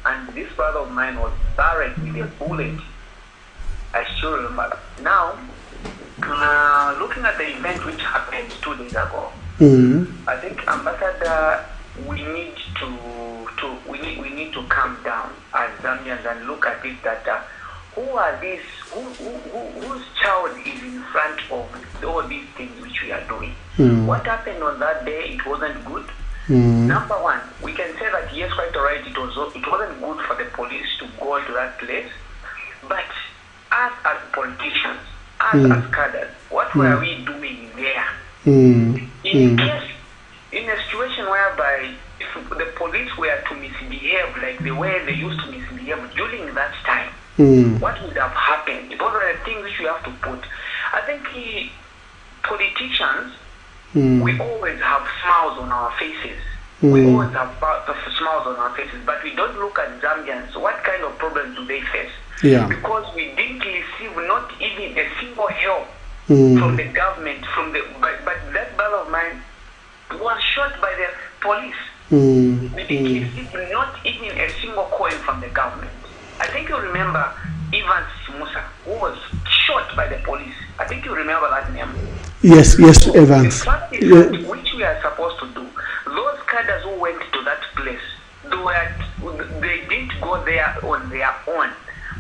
and this brother of mine was buried with a bullet. I still remember. Now, looking at the event which happened 2 days ago, I think, Ambassador, we need to calm down as Zambians and look at it that who are these? Whose child is in front of all these things which we are doing? What happened on that day? It wasn't good. Number one, we can say that yes, quite alright. It wasn't good for the police to go to that place, us as politicians, as cadres, what were we doing there? In a situation whereby if the police were to misbehave like the way they used to misbehave during that time, what would have happened? Those are the things which we have to put. I think politicians, we always have smiles on our faces. We always have smiles on our faces, but we don't look at Zambians. What kind of problems do they face? Because we didn't receive not even a single help from the government, but that brother of mine was shot by the police. We didn't receive not even a single coin from the government. I think you remember Evans Musa, who was shot by the police. I think you remember that name. Yes, Evans. The fact is that which we are supposed to do, those cadres who went to that place, they didn't go there on their own,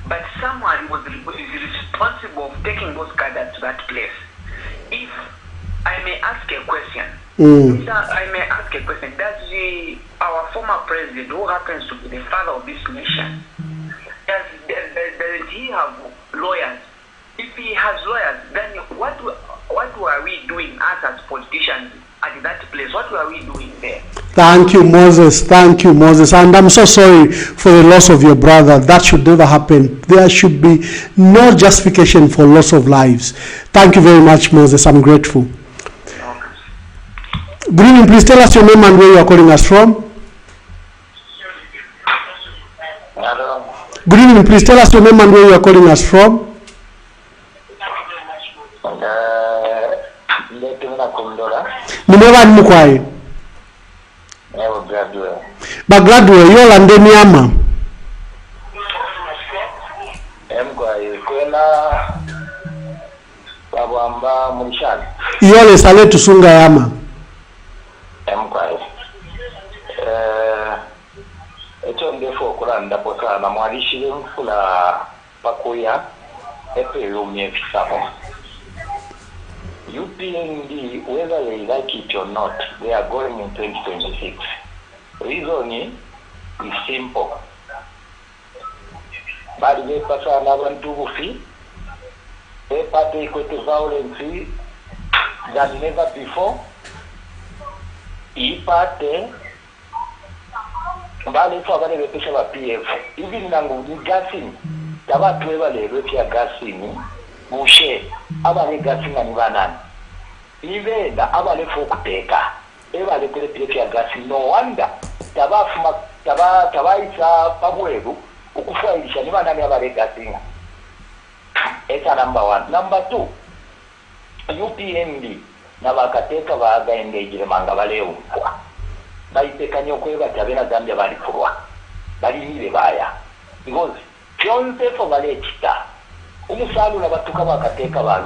but someone was responsible for taking those cadres to that place. If I may ask a question, does our former president, who happens to be the father of this nation, does he have lawyers? If he has lawyers, then what were we doing as politicians at that place? What were we doing there? Thank you, Moses. Thank you, Moses. And I'm so sorry for the loss of your brother. That should never happen. There should be no justification for loss of lives. Thank you very much, Moses. I'm grateful. Good evening. Please tell us your name and where you are calling us from. Hello. Good evening. Please tell us your name and where you are calling us from. Nimeva Mukwaye. Bagladwe yola ndeni ama. Mkwaye kwena babamba mulishana. Yole sale tusunga yama. Mkwaye. Echo ndefo okulanda pota na mwalishire mfula pakuya epe yumye fisamo. UPND, whether they like it or not, they are going in 2026. Reason is simple. But they pass another two they party equal to violence than never before. Party Bali for the reputation of PF. Even Nangu gassing, Taba Trevor, the Repia gassing, Boucher, Abale gassing and Vanan. Even the Abale folk taker, ever the Repia gassing, no wonder. Taba Isa Pabuebu, Ukufa Ishanivana Abale gassing. It's a number one. Number two, UPND, Navakateka Vaga engaged Mangavaleu. Bayitekanya okweba tabena Zambia bali kurwa bali nibe baya because kyonse fo balekita umusalu nabatuka bakateka balu